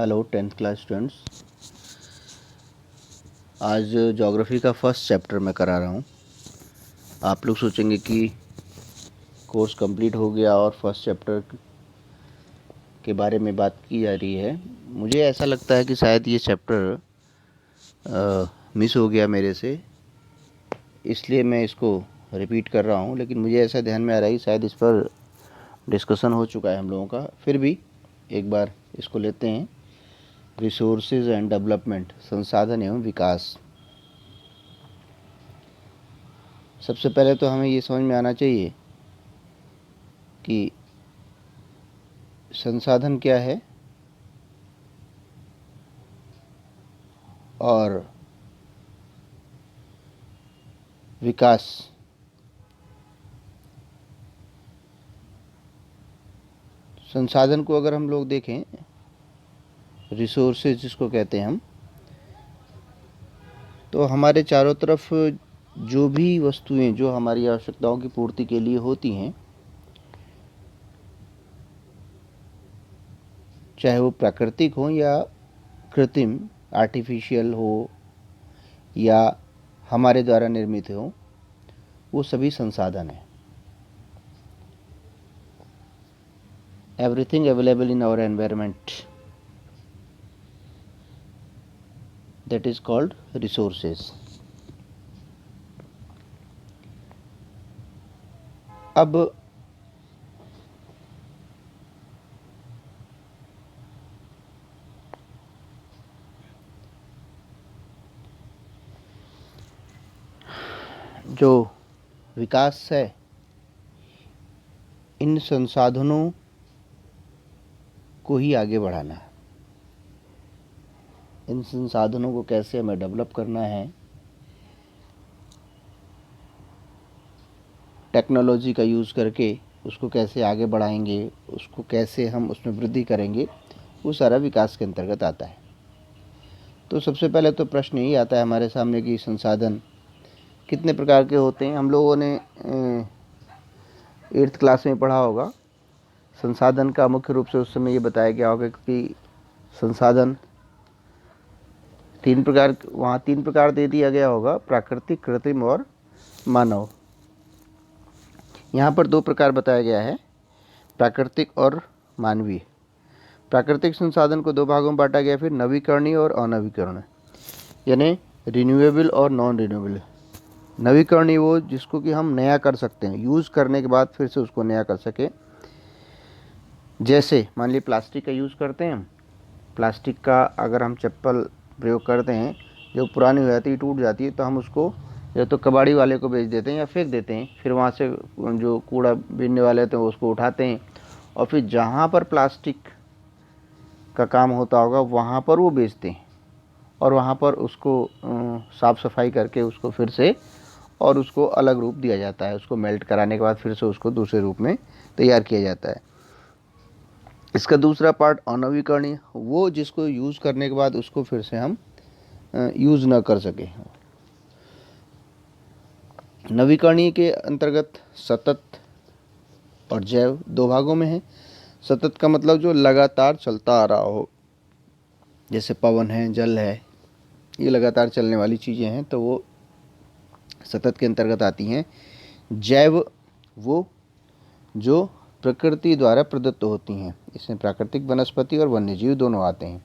Hello 10th class students. आज geography का first chapter मैं करा रहा हूँ। आप लोग सोचेंगे कि कोर्स कंप्लीट हो गया और फर्स्ट चैप्टर के बारे में बात की जा रही है। मुझे ऐसा लगता है कि शायद ये चैप्टर मिस हो गया मेरे से, इसलिए मैं इसको रिपीट कर रहा हूँ। लेकिन मुझे ऐसा ध्यान में आ रहा है कि शायद इस पर डिस्कशन हो चुका है हम लोगों का। फिर भी एक बार इसको लेते हैं। रिसोर्सेज एंड डेवलपमेंट, संसाधन एवं विकास। सबसे पहले तो हमें ये समझ में आना चाहिए कि संसाधन क्या है और विकास। संसाधन को अगर हम लोग देखें, रिसोर्सेज जिसको कहते हैं हम, तो हमारे चारों तरफ जो भी वस्तुएं जो हमारी आवश्यकताओं की पूर्ति के लिए होती हैं, चाहे वो प्राकृतिक हो या कृत्रिम आर्टिफिशियल हो या हमारे द्वारा निर्मित हो, वो सभी संसाधन हैं। Everything available in our environment, that is called resources. अब जो विकास है, इन संसाधनों को ही आगे बढ़ाना है। इन संसाधनों को कैसे हमें डेवलप करना है, टेक्नोलॉजी का यूज़ करके उसको कैसे आगे बढ़ाएंगे, उसको कैसे हम उसमें वृद्धि करेंगे, वो सारा विकास के अंतर्गत आता है। तो सबसे पहले तो प्रश्न यही आता है हमारे सामने कि संसाधन कितने प्रकार के होते हैं। हम लोगों ने 8th क्लास में पढ़ा होगा। संसाधन का मुख्य रूप से उस समय ये बताया गया होगा कि संसाधन तीन प्रकार दे दिया गया होगा: प्राकृतिक, कृत्रिम और मानव। यहाँ पर 2 प्रकार बताया गया है, प्राकृतिक और मानवीय। प्राकृतिक संसाधन को 2 भागों में बांटा गया, फिर नवीकरणीय और अनवीकरणीय, यानी रिन्यूएबल और नॉन रिन्यूएबल। नवीकरणीय वो जिसको कि हम नया कर सकते हैं, यूज़ करने के बाद फिर से उसको नया कर सकें। जैसे मान लीजिए प्लास्टिक का यूज़ करते हैं हम। प्लास्टिक का अगर हम चप्पल प्रयोग करते हैं, जो पुरानी हो जाती है, टूट जाती है, तो हम उसको या तो कबाड़ी वाले को बेच देते हैं या फेंक देते हैं। फिर वहाँ से जो कूड़ा बीनने वाले होते हैं उसको उठाते हैं और फिर जहाँ पर प्लास्टिक का काम होता होगा वहाँ पर वो बेचते हैं और वहाँ पर उसको साफ़ सफाई करके उसको फिर से और उसको अलग रूप दिया जाता है। उसको मेल्ट कराने के बाद फिर से उसको दूसरे रूप में तैयार किया जाता है। इसका दूसरा पार्ट अनवीकरणीय, वो जिसको यूज़ करने के बाद उसको फिर से हम यूज़ न कर सके। नवीकरणीय के अंतर्गत सतत और जैव 2 भागों में है। सतत का मतलब जो लगातार चलता आ रहा हो, जैसे पवन है, जल है, ये लगातार चलने वाली चीज़ें हैं, तो वो सतत के अंतर्गत आती हैं। जैव वो जो प्रकृति द्वारा प्रदत्त होती हैं, इसमें प्राकृतिक, वनस्पति और वन्यजीव दोनों आते हैं।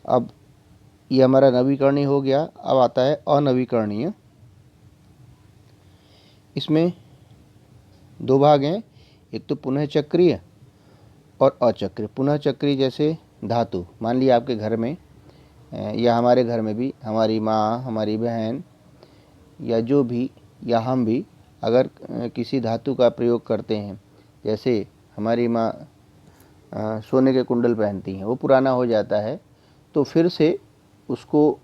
अब ये हमारा नवीकरणीय हो गया। अब आता है अनवीकरणीय। इसमें 2 भाग हैं, एक तो पुनः चक्रीय और अचक्रीय। पुनः चक्रीय जैसे धातु, मान लिया आपके घर में या हमारे घर में भी हमारी माँ, हमारी बहन या जो भी या हम भी अगर किसी धातु का प्रयोग करते हैं, जैसे हमारी माँ सोने के कुंडल पहनती हैं, वो पुराना हो जाता है तो फिर से उसको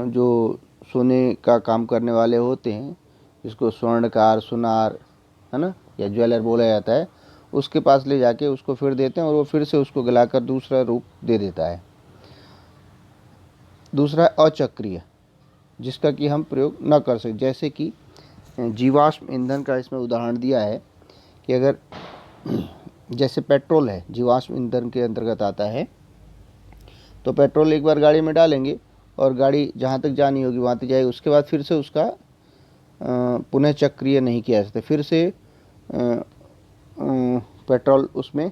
जो सोने का काम करने वाले होते हैं, जिसको स्वर्णकार, सुनार, है ना, या ज्वेलर बोला जाता है, उसके पास ले जाके उसको फिर देते हैं और वो फिर से उसको गलाकर दूसरा रूप दे देता है। दूसरा अचक्रीय, जिसका कि हम प्रयोग न कर सकते, जैसे कि जीवाश्म ईंधन का इसमें उदाहरण दिया है कि अगर जैसे पेट्रोल है, जीवाश्म ईंधन के अंतर्गत आता है। तो पेट्रोल एक बार गाड़ी में डालेंगे और गाड़ी जहाँ तक जानी होगी वहाँ तक जाएगी, उसके बाद फिर से उसका पुनः चक्रीय नहीं किया जा सकता, फिर से पेट्रोल उसमें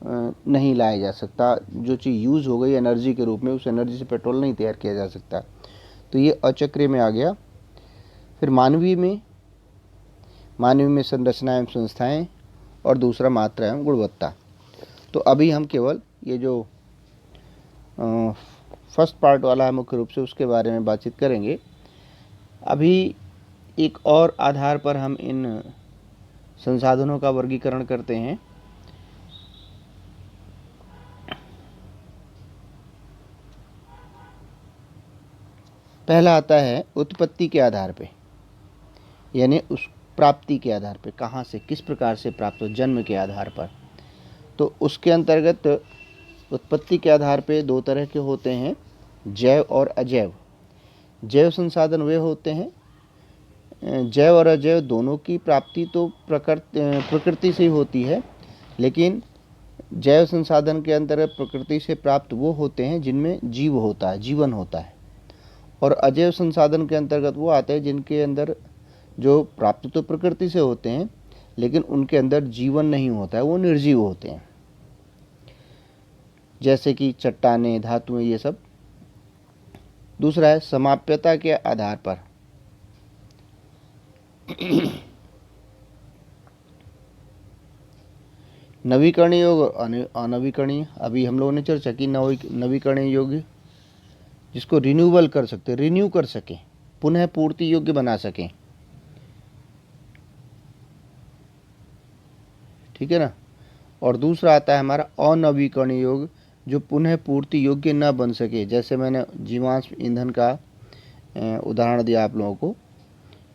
नहीं लाया जा सकता। जो चीज़ यूज़ हो गई एनर्जी के रूप में, उस एनर्जी से पेट्रोल नहीं तैयार किया जा सकता। तो ये अचक्रीय में आ गया। फिर मानवीय में संरचना एवं संस्थाएं, और दूसरा मात्रा एवं गुणवत्ता। तो अभी हम केवल ये जो फर्स्ट पार्ट वाला है मुख्य रूप से उसके बारे में बातचीत करेंगे। अभी एक और आधार पर हम इन संसाधनों का वर्गीकरण करते हैं। पहला आता है उत्पत्ति के आधार पे, यानी उस प्राप्ति के आधार पे, कहाँ से किस प्रकार से प्राप्त हो, जन्म के आधार पर। तो उसके अंतर्गत उत्पत्ति के आधार पे दो तरह के होते हैं, जैव और अजैव। जैव संसाधन वे होते हैं, जैव और अजैव दोनों की प्राप्ति तो प्रकृति से ही होती है, लेकिन जैव संसाधन के अंतर्गत प्रकृति से प्राप्त वो होते हैं जिनमें जीव होता है, जीवन होता है। और अजैव संसाधन के अंतर्गत वो आते हैं जिनके अंदर जो प्राप्त तो प्रकृति से होते हैं लेकिन उनके अंदर जीवन नहीं होता है, वो निर्जीव होते हैं, जैसे कि चट्टानें, धातुएं, ये सब। दूसरा है समाप्यता के आधार पर। नवीकरणीय योग और अनवीकरणीय। अभी हम लोगों ने चर्चा की नवीकरणीय योग जिसको रिन्यूअल कर सकते, रिन्यू कर सकें, पुनः पूर्ति योग्य बना सकें, ठीक है ना। और दूसरा आता है हमारा अनवीकरणीय योग, जो पुनः पूर्ति योग्य न बन सके। जैसे मैंने जीवाश्म ईंधन का उदाहरण दिया आप लोगों को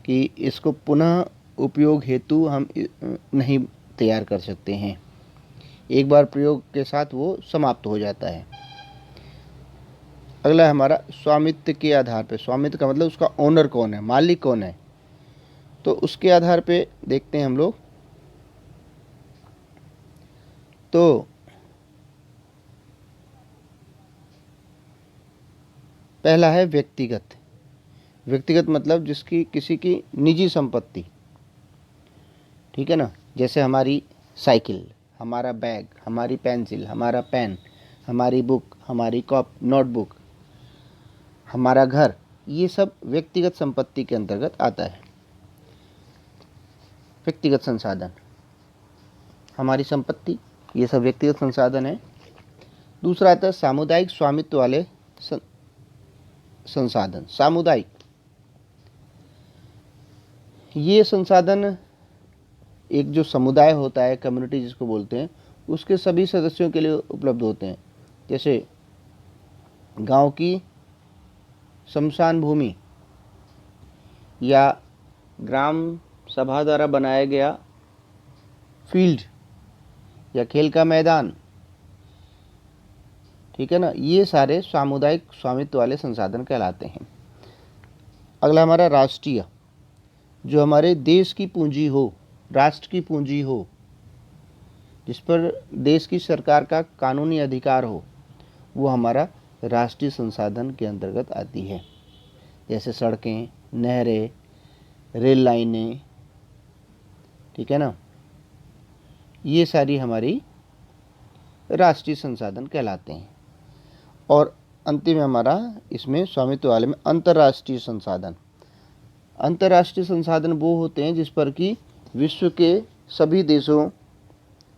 कि इसको पुनः उपयोग हेतु हम नहीं तैयार कर सकते हैं, एक बार प्रयोग के साथ वो समाप्त हो जाता है। अगला है हमारा स्वामित्व के आधार पे। स्वामित्व का मतलब उसका ओनर कौन है, मालिक कौन है। तो उसके आधार पे देखते हैं हम लोग। तो पहला है व्यक्तिगत। व्यक्तिगत मतलब जिसकी किसी की निजी संपत्ति, ठीक है ना। जैसे हमारी साइकिल, हमारा बैग, हमारी पेंसिल, हमारा पेन, हमारी बुक, हमारी नोटबुक, हमारा घर, ये सब व्यक्तिगत संपत्ति के अंतर्गत आता है। व्यक्तिगत संसाधन, हमारी संपत्ति, ये सब व्यक्तिगत संसाधन है। दूसरा आता है सामुदायिक स्वामित्व वाले संसाधन। सामुदायिक, ये संसाधन एक जो समुदाय होता है, कम्युनिटी जिसको बोलते हैं, उसके सभी सदस्यों के लिए उपलब्ध होते हैं। जैसे गांव की शमशान भूमि या ग्राम सभा द्वारा बनाया गया फील्ड या खेल का मैदान, ठीक है ना। ये सारे सामुदायिक स्वामित्व वाले संसाधन कहलाते हैं। अगला हमारा राष्ट्रीय, जो हमारे देश की पूंजी हो, राष्ट्र की पूंजी हो, जिस पर देश की सरकार का कानूनी अधिकार हो, वो हमारा राष्ट्रीय संसाधन के अंतर्गत आती है। जैसे सड़कें, नहरें, रेल लाइनें, ठीक है ना, ये सारी हमारी राष्ट्रीय संसाधन कहलाते हैं। और अंतिम हमारा इसमें स्वामित्व वाले में अंतर्राष्ट्रीय संसाधन। अंतर्राष्ट्रीय संसाधन वो होते हैं जिस पर कि विश्व के सभी देशों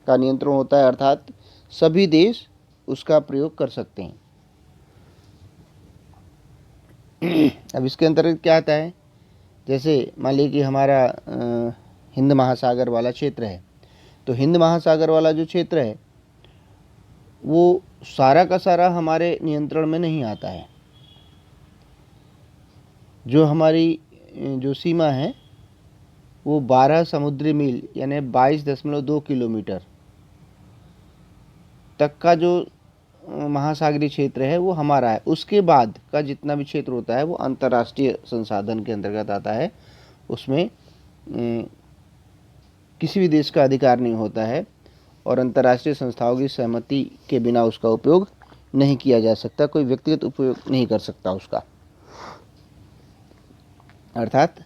का नियंत्रण होता है, अर्थात सभी देश उसका प्रयोग कर सकते हैं। अब इसके अंतर्गत क्या आता है, जैसे मान लीजिए कि हमारा हिंद महासागर वाला क्षेत्र है, तो हिंद महासागर वाला जो क्षेत्र है वो सारा का सारा हमारे नियंत्रण में नहीं आता है। जो हमारी जो सीमा है वो 12 समुद्री मील यानी 22.2 किलोमीटर तक का जो महासागरीय क्षेत्र है वो हमारा है। उसके बाद का जितना भी क्षेत्र होता है वो अंतर्राष्ट्रीय संसाधन के अंतर्गत आता है। उसमें किसी भी देश का अधिकार नहीं होता है और अंतर्राष्ट्रीय संस्थाओं की सहमति के बिना उसका उपयोग नहीं किया जा सकता, कोई व्यक्तिगत उपयोग नहीं कर सकता उसका, अर्थात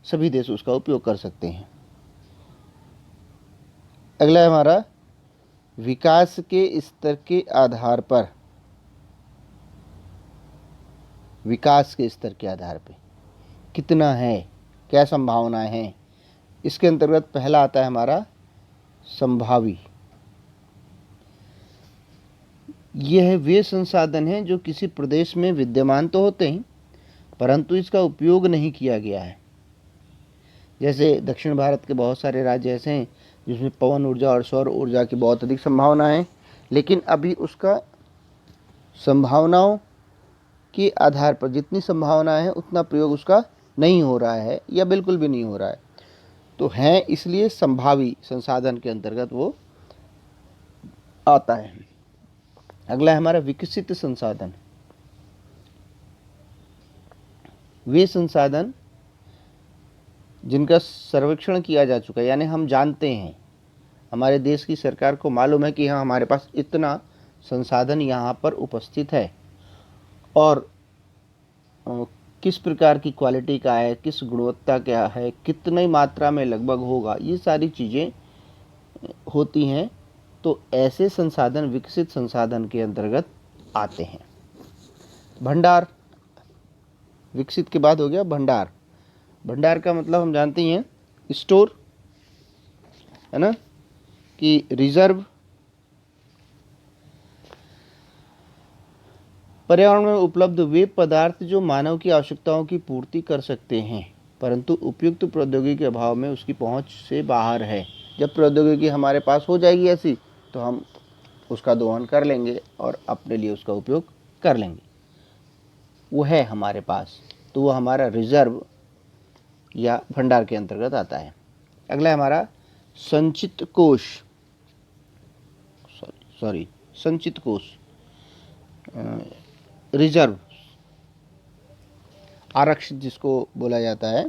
सभी देश उसका उपयोग कर सकते हैं। अगला है हमारा विकास के स्तर के आधार पर, विकास के स्तर के आधार पर कितना है, क्या संभावनाएं हैं, इसके अंतर्गत पहला आता है हमारा संभावी। यह वे संसाधन हैं जो किसी प्रदेश में विद्यमान तो होते हैं परंतु इसका उपयोग नहीं किया गया है। जैसे दक्षिण भारत के बहुत सारे राज्य ऐसे हैं जिसमें पवन ऊर्जा और सौर ऊर्जा की बहुत अधिक संभावना है, लेकिन अभी उसका संभावनाओं के आधार पर जितनी संभावना है उतना प्रयोग उसका नहीं हो रहा है या बिल्कुल भी नहीं हो रहा है, तो है इसलिए संभावी संसाधन के अंतर्गत वो आता है। अगला है हमारा विकसित संसाधन। वे संसाधन जिनका सर्वेक्षण किया जा चुका है, यानी हम जानते हैं, हमारे देश की सरकार को मालूम है कि हाँ हमारे पास इतना संसाधन यहाँ पर उपस्थित है और किस प्रकार की क्वालिटी का है, किस गुणवत्ता क्या है, कितनी मात्रा में लगभग होगा, ये सारी चीज़ें होती हैं, तो ऐसे संसाधन विकसित संसाधन के अंतर्गत आते हैं। भंडार, विकसित के बाद हो गया भंडार। भंडार का मतलब हम जानते ही हैं स्टोर, है ना, कि रिजर्व। पर्यावरण में उपलब्ध वे पदार्थ जो मानव की आवश्यकताओं की पूर्ति कर सकते हैं परंतु उपयुक्त प्रौद्योगिकी के अभाव में उसकी पहुंच से बाहर है। जब प्रौद्योगिकी हमारे पास हो जाएगी ऐसी तो हम उसका दोहन कर लेंगे और अपने लिए उसका उपयोग कर लेंगे, वो है हमारे पास, तो वो हमारा रिजर्व या भंडार के अंतर्गत आता है। अगला है हमारा संचित कोष, संचित कोष, रिजर्व, आरक्षित जिसको बोला जाता है,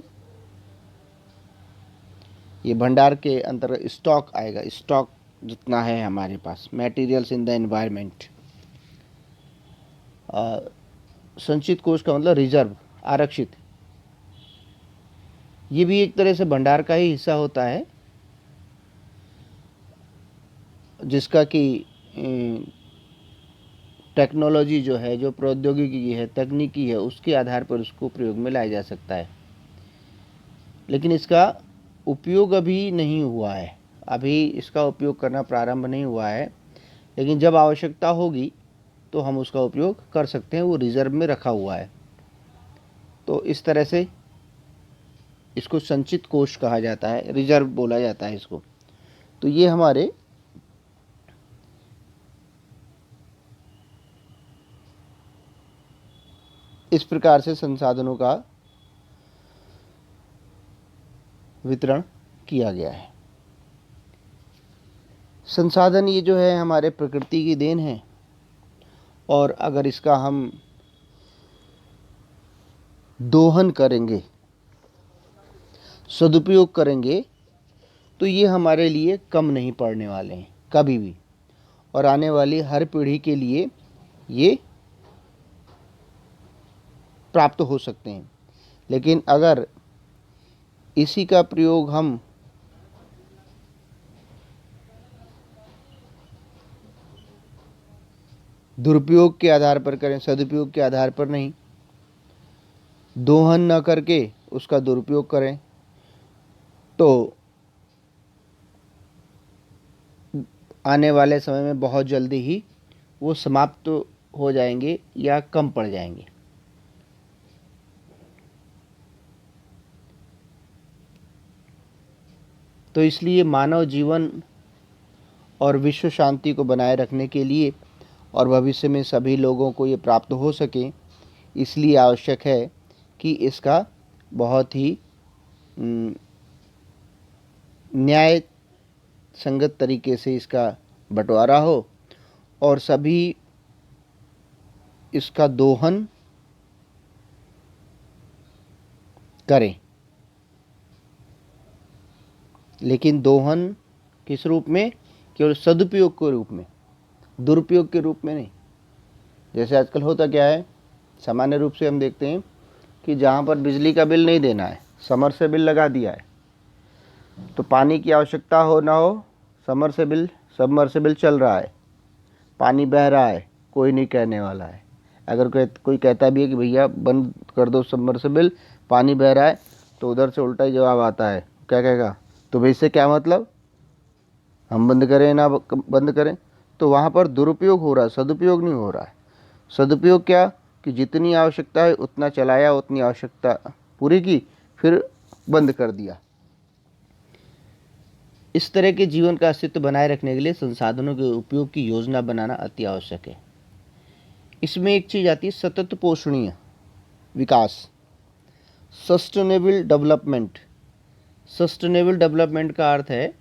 ये भंडार के अंतर्गत स्टॉक आएगा, स्टॉक जितना है हमारे पास, मटेरियल्स इन द एनवायरनमेंट। संचित कोष का मतलब रिजर्व, आरक्षित, ये भी एक तरह से भंडार का ही हिस्सा होता है जिसका कि टेक्नोलॉजी जो है, जो प्रौद्योगिकी है, तकनीकी है, उसके आधार पर उसको प्रयोग में लाया जा सकता है, लेकिन इसका उपयोग अभी नहीं हुआ है, अभी इसका उपयोग करना प्रारंभ नहीं हुआ है, लेकिन जब आवश्यकता होगी तो हम उसका उपयोग कर सकते हैं, वो रिजर्व में रखा हुआ है। तो इस तरह से इसको संचित कोष कहा जाता है, रिजर्व बोला जाता है इसको। तो ये हमारे इस प्रकार से संसाधनों का वितरण किया गया है। संसाधन ये जो है हमारे प्रकृति की देन है और अगर इसका हम दोहन करेंगे, सदुपयोग करेंगे, तो ये हमारे लिए कम नहीं पड़ने वाले हैं कभी भी, और आने वाली हर पीढ़ी के लिए ये प्राप्त हो सकते हैं। लेकिन अगर इसी का प्रयोग हम दुरुपयोग के आधार पर करें, सदुपयोग के आधार पर नहीं, दोहन न करके उसका दुरुपयोग करें, तो आने वाले समय में बहुत जल्दी ही वो समाप्त हो जाएंगे या कम पड़ जाएंगे। तो इसलिए मानव जीवन और विश्व शांति को बनाए रखने के लिए और भविष्य में सभी लोगों को ये प्राप्त हो सके, इसलिए आवश्यक है कि इसका बहुत ही न्याय संगत तरीके से इसका बंटवारा हो और सभी इसका दोहन करें। लेकिन दोहन किस रूप में, केवल सदुपयोग के रूप में, दुरुपयोग के रूप में नहीं। जैसे आजकल होता क्या है, सामान्य रूप से हम देखते हैं कि जहाँ पर बिजली का बिल नहीं देना है, समरसेबिल लगा दिया है, तो पानी की आवश्यकता हो ना हो, सबमर्सिबल चल रहा है, पानी बह रहा है, कोई नहीं कहने वाला है। अगर कोई कहता भी है कि भैया बंद कर दो सबमर्सिबल, पानी बह रहा है, तो उधर से उल्टा ही जवाब आता है, क्या कहेगा, तो भाई इससे क्या मतलब, हम बंद करें ना बंद करें। तो वहाँ पर दुरुपयोग हो रहा है, सदुपयोग नहीं हो रहा है। सदुपयोग क्या, कि जितनी आवश्यकता है उतना चलाया, उतनी आवश्यकता पूरी की, फिर बंद कर दिया। इस तरह के जीवन का अस्तित्व बनाए रखने के लिए संसाधनों के उपयोग की योजना बनाना अति आवश्यक है। इसमें एक चीज़ आती है सतत पोषणीय विकास, सस्टेनेबल डेवलपमेंट। सस्टेनेबल डेवलपमेंट का अर्थ है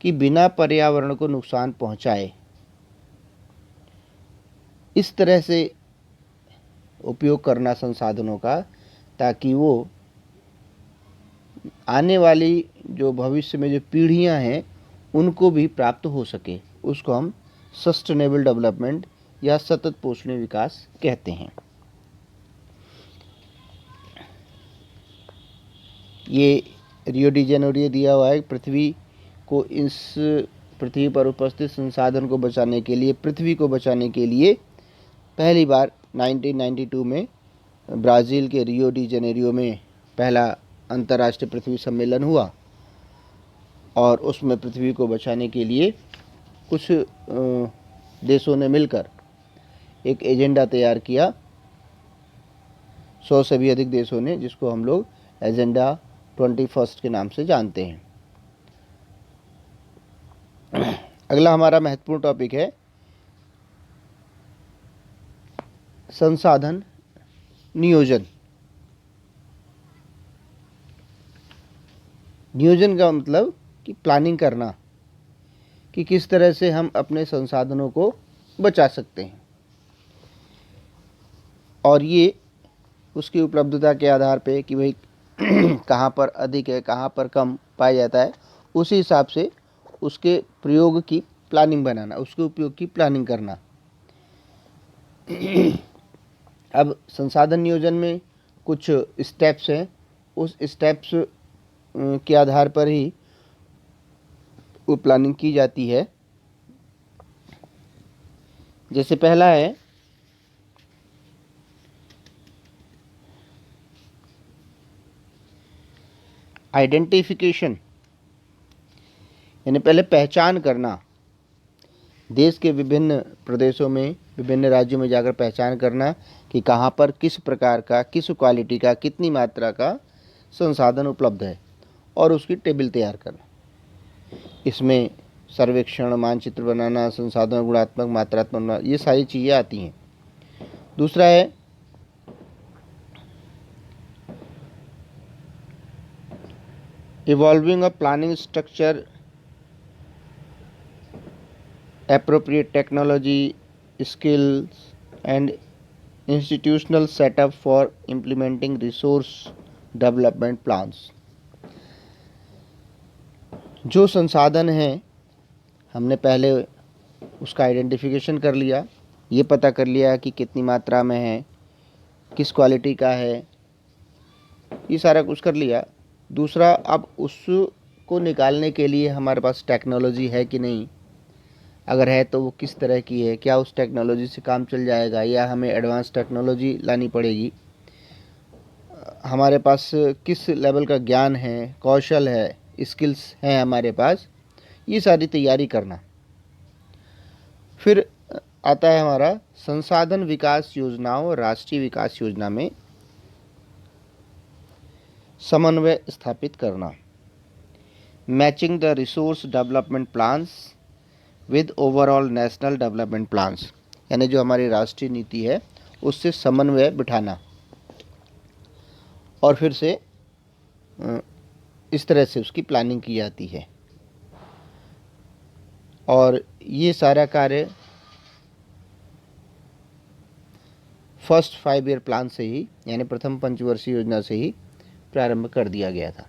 कि बिना पर्यावरण को नुकसान पहुंचाए इस तरह से उपयोग करना संसाधनों का, ताकि वो आने वाली जो भविष्य में जो पीढ़ियां हैं उनको भी प्राप्त हो सके। उसको हम सस्टेनेबल डेवलपमेंट या सतत पोषणीय विकास कहते हैं। ये रियो डी जेनेरियो दिया हुआ है, पृथ्वी को, इस पृथ्वी पर उपस्थित संसाधन को बचाने के लिए, पृथ्वी को बचाने के लिए पहली बार 1992 में ब्राज़ील के रियो डी जेनेरियो में पहला अंतर्राष्ट्रीय पृथ्वी सम्मेलन हुआ, और उसमें पृथ्वी को बचाने के लिए कुछ देशों ने मिलकर एक एजेंडा तैयार किया, 100 से भी अधिक देशों ने, जिसको हम लोग एजेंडा 21 के नाम से जानते हैं। अगला हमारा महत्वपूर्ण टॉपिक है संसाधन नियोजन। नियोजन का मतलब कि प्लानिंग करना, कि किस तरह से हम अपने संसाधनों को बचा सकते हैं, और ये उसकी उपलब्धता के आधार पे कि भाई कहाँ पर अधिक है, कहाँ पर कम पाया जाता है, उसी हिसाब से उसके प्रयोग की प्लानिंग बनाना, उसके उपयोग की प्लानिंग करना। अब संसाधन नियोजन में कुछ स्टेप्स हैं, उस स्टेप्स के आधार पर ही वो प्लानिंग की जाती है। जैसे पहला है आइडेंटिफिकेशन, यानी पहले पहचान करना, देश के विभिन्न प्रदेशों में, विभिन्न राज्यों में जाकर पहचान करना कि कहाँ पर किस प्रकार का, किस क्वालिटी का, कितनी मात्रा का संसाधन उपलब्ध है, और उसकी टेबल तैयार करना। इसमें सर्वेक्षण, मानचित्र बनाना, संसाधन गुणात्मक, मात्रात्मक, ये सारी चीज़ें आती हैं। दूसरा है evolving a planning structure, appropriate technology, skills and institutional setup for implementing resource development plans। जो संसाधन हैं हमने पहले उसका आइडेंटिफिकेशन कर लिया, ये पता कर लिया कि कितनी मात्रा में है, किस क्वालिटी का है, ये सारा कुछ कर लिया। दूसरा, अब उसको निकालने के लिए हमारे पास टेक्नोलॉजी है कि नहीं, अगर है तो वो किस तरह की है, क्या उस टेक्नोलॉजी से काम चल जाएगा या हमें एडवांस टेक्नोलॉजी लानी पड़ेगी, हमारे पास किस लेवल का ज्ञान है, कौशल है, स्किल्स हैं हमारे पास, ये सारी तैयारी करना। फिर आता है हमारा संसाधन विकास योजनाओं और राष्ट्रीय विकास योजना में समन्वय स्थापित करना, matching the resource development plans with overall national development plans, यानी जो हमारी राष्ट्रीय नीति है उससे समन्वय बिठाना, और फिर से इस तरह से उसकी प्लानिंग की जाती है। और ये सारा कार्य फर्स्ट 5 ईयर प्लान से ही, यानी प्रथम पंचवर्षीय योजना से ही प्रारंभ कर दिया गया था।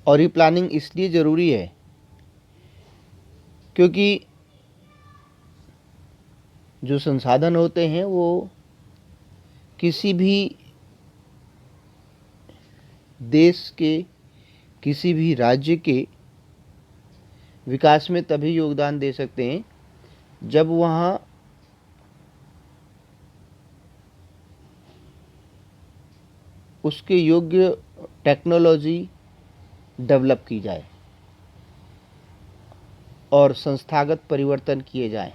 और ये प्लानिंग इसलिए ज़रूरी है क्योंकि जो संसाधन होते हैं वो किसी भी देश के, किसी भी राज्य के विकास में तभी योगदान दे सकते हैं जब वहाँ उसके योग्य टेक्नोलॉजी डेवलप की जाए और संस्थागत परिवर्तन किए जाएं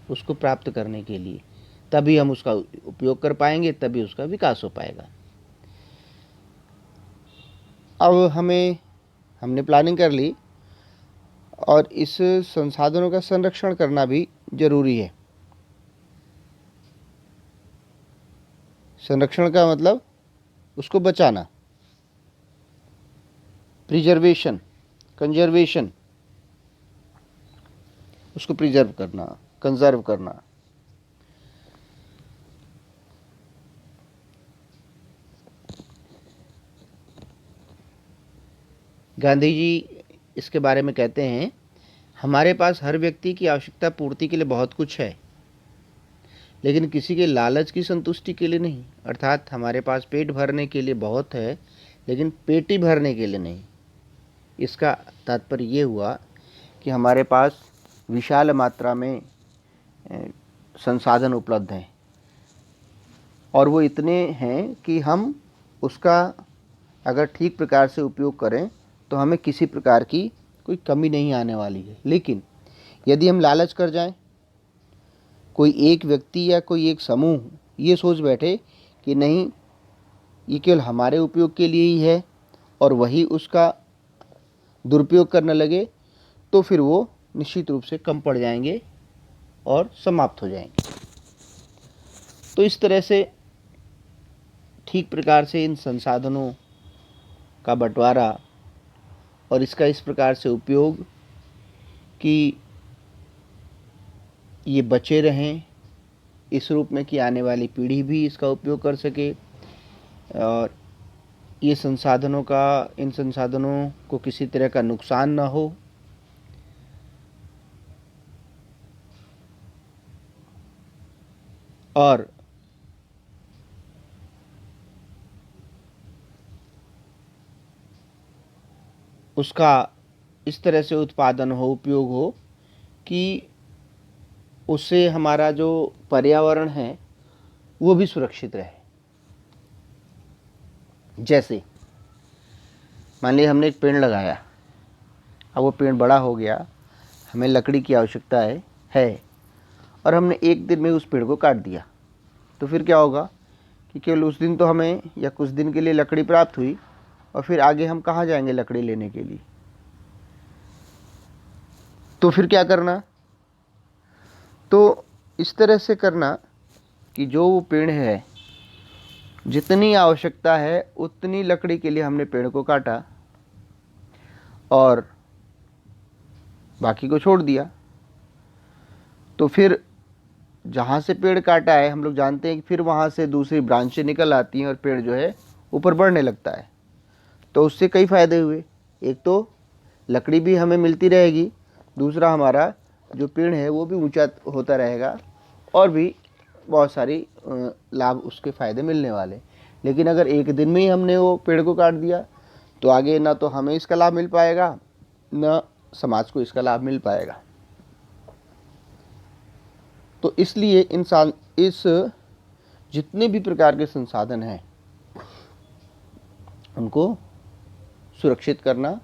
उसको प्राप्त करने के लिए। तभी हम उसका उपयोग कर पाएंगे, तभी उसका विकास हो पाएगा। अब हमने प्लानिंग कर ली और इस संसाधनों का संरक्षण करना भी जरूरी है। संरक्षण का मतलब उसको बचाना, प्रिजर्वेशन, कंजर्वेशन, उसको प्रिजर्व करना, कंजर्व करना। गांधी जी इसके बारे में कहते हैं, हमारे पास हर व्यक्ति की आवश्यकता पूर्ति के लिए बहुत कुछ है, लेकिन किसी के लालच की संतुष्टि के लिए नहीं। अर्थात हमारे पास पेट भरने के लिए बहुत है, लेकिन पेटी भरने के लिए नहीं। इसका तात्पर्य ये हुआ कि हमारे पास विशाल मात्रा में संसाधन उपलब्ध हैं और वो इतने हैं कि हम उसका अगर ठीक प्रकार से उपयोग करें तो हमें किसी प्रकार की कोई कमी नहीं आने वाली है। लेकिन यदि हम लालच कर जाएं, कोई एक व्यक्ति या कोई एक समूह ये सोच बैठे कि नहीं, ये केवल हमारे उपयोग के लिए ही है और वही उसका दुरुपयोग करने लगे, तो फिर वो निश्चित रूप से कम पड़ जाएंगे और समाप्त हो जाएंगे। तो इस तरह से ठीक प्रकार से इन संसाधनों का बंटवारा और इसका इस प्रकार से उपयोग कि ये बचे रहें इस रूप में कि आने वाली पीढ़ी भी इसका उपयोग कर सके और इन संसाधनों को किसी तरह का नुकसान ना हो। और उसका इस तरह से उत्पादन हो, उपयोग हो कि उससे हमारा जो पर्यावरण है वो भी सुरक्षित रहे। जैसे मान लीजिए हमने एक पेड़ लगाया, अब वो पेड़ बड़ा हो गया, हमें लकड़ी की आवश्यकता है और हमने एक दिन में उस पेड़ को काट दिया, तो फिर क्या होगा कि केवल उस दिन तो हमें या कुछ दिन के लिए लकड़ी प्राप्त हुई और फिर आगे हम कहाँ जाएंगे लकड़ी लेने के लिए? तो फिर क्या करना? तो इस तरह से करना कि जो वो पेड़ है, जितनी आवश्यकता है उतनी लकड़ी के लिए हमने पेड़ को काटा और बाकी को छोड़ दिया। तो फिर जहाँ से पेड़ काटा है हम लोग जानते हैं कि फिर वहाँ से दूसरी ब्रांचें निकल आती हैं और पेड़ जो है ऊपर बढ़ने लगता है। तो उससे कई फ़ायदे हुए। एक तो लकड़ी भी हमें मिलती रहेगी, दूसरा हमारा जो पेड़ है वो भी ऊंचा होता रहेगा और भी बहुत सारी लाभ उसके फ़ायदे मिलने वाले। लेकिन अगर एक दिन में ही हमने वो पेड़ को काट दिया तो आगे ना तो हमें इसका लाभ मिल पाएगा, ना समाज को इसका लाभ मिल पाएगा। तो इसलिए इंसान इस जितने भी प्रकार के संसाधन हैं उनको सुरक्षित करना,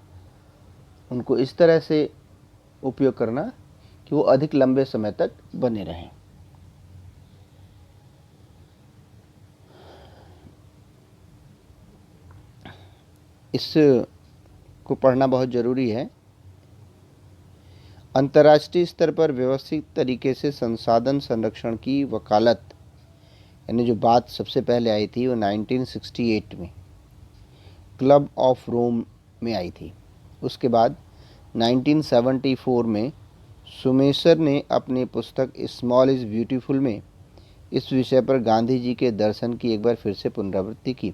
उनको इस तरह से उपयोग करना कि वो अधिक लंबे समय तक बने रहें। इस को पढ़ना बहुत ज़रूरी है। अंतर्राष्ट्रीय स्तर पर व्यवस्थित तरीके से संसाधन संरक्षण की वकालत, यानी जो बात सबसे पहले आई थी वो 1968 में क्लब ऑफ रोम में आई थी। उसके बाद 1974 में सुमेसर ने अपनी पुस्तक स्मॉल इज़ ब्यूटीफुल में इस विषय पर गांधी जी के दर्शन की एक बार फिर से पुनरावृत्ति की।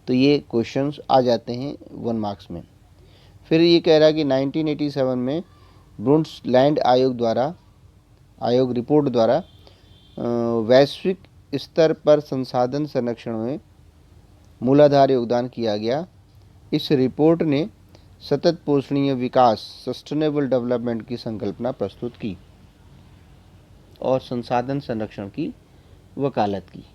तो ये क्वेश्चंस आ जाते हैं 1 मार्क्स में। फिर ये कह रहा है कि 1987 में ब्रुंडसलैंड आयोग रिपोर्ट द्वारा वैश्विक स्तर पर संसाधन संरक्षण में मूलाधार योगदान किया गया। इस रिपोर्ट ने सतत पोषणीय विकास सस्टेनेबल डेवलपमेंट की संकल्पना प्रस्तुत की और संसाधन संरक्षण की वकालत की।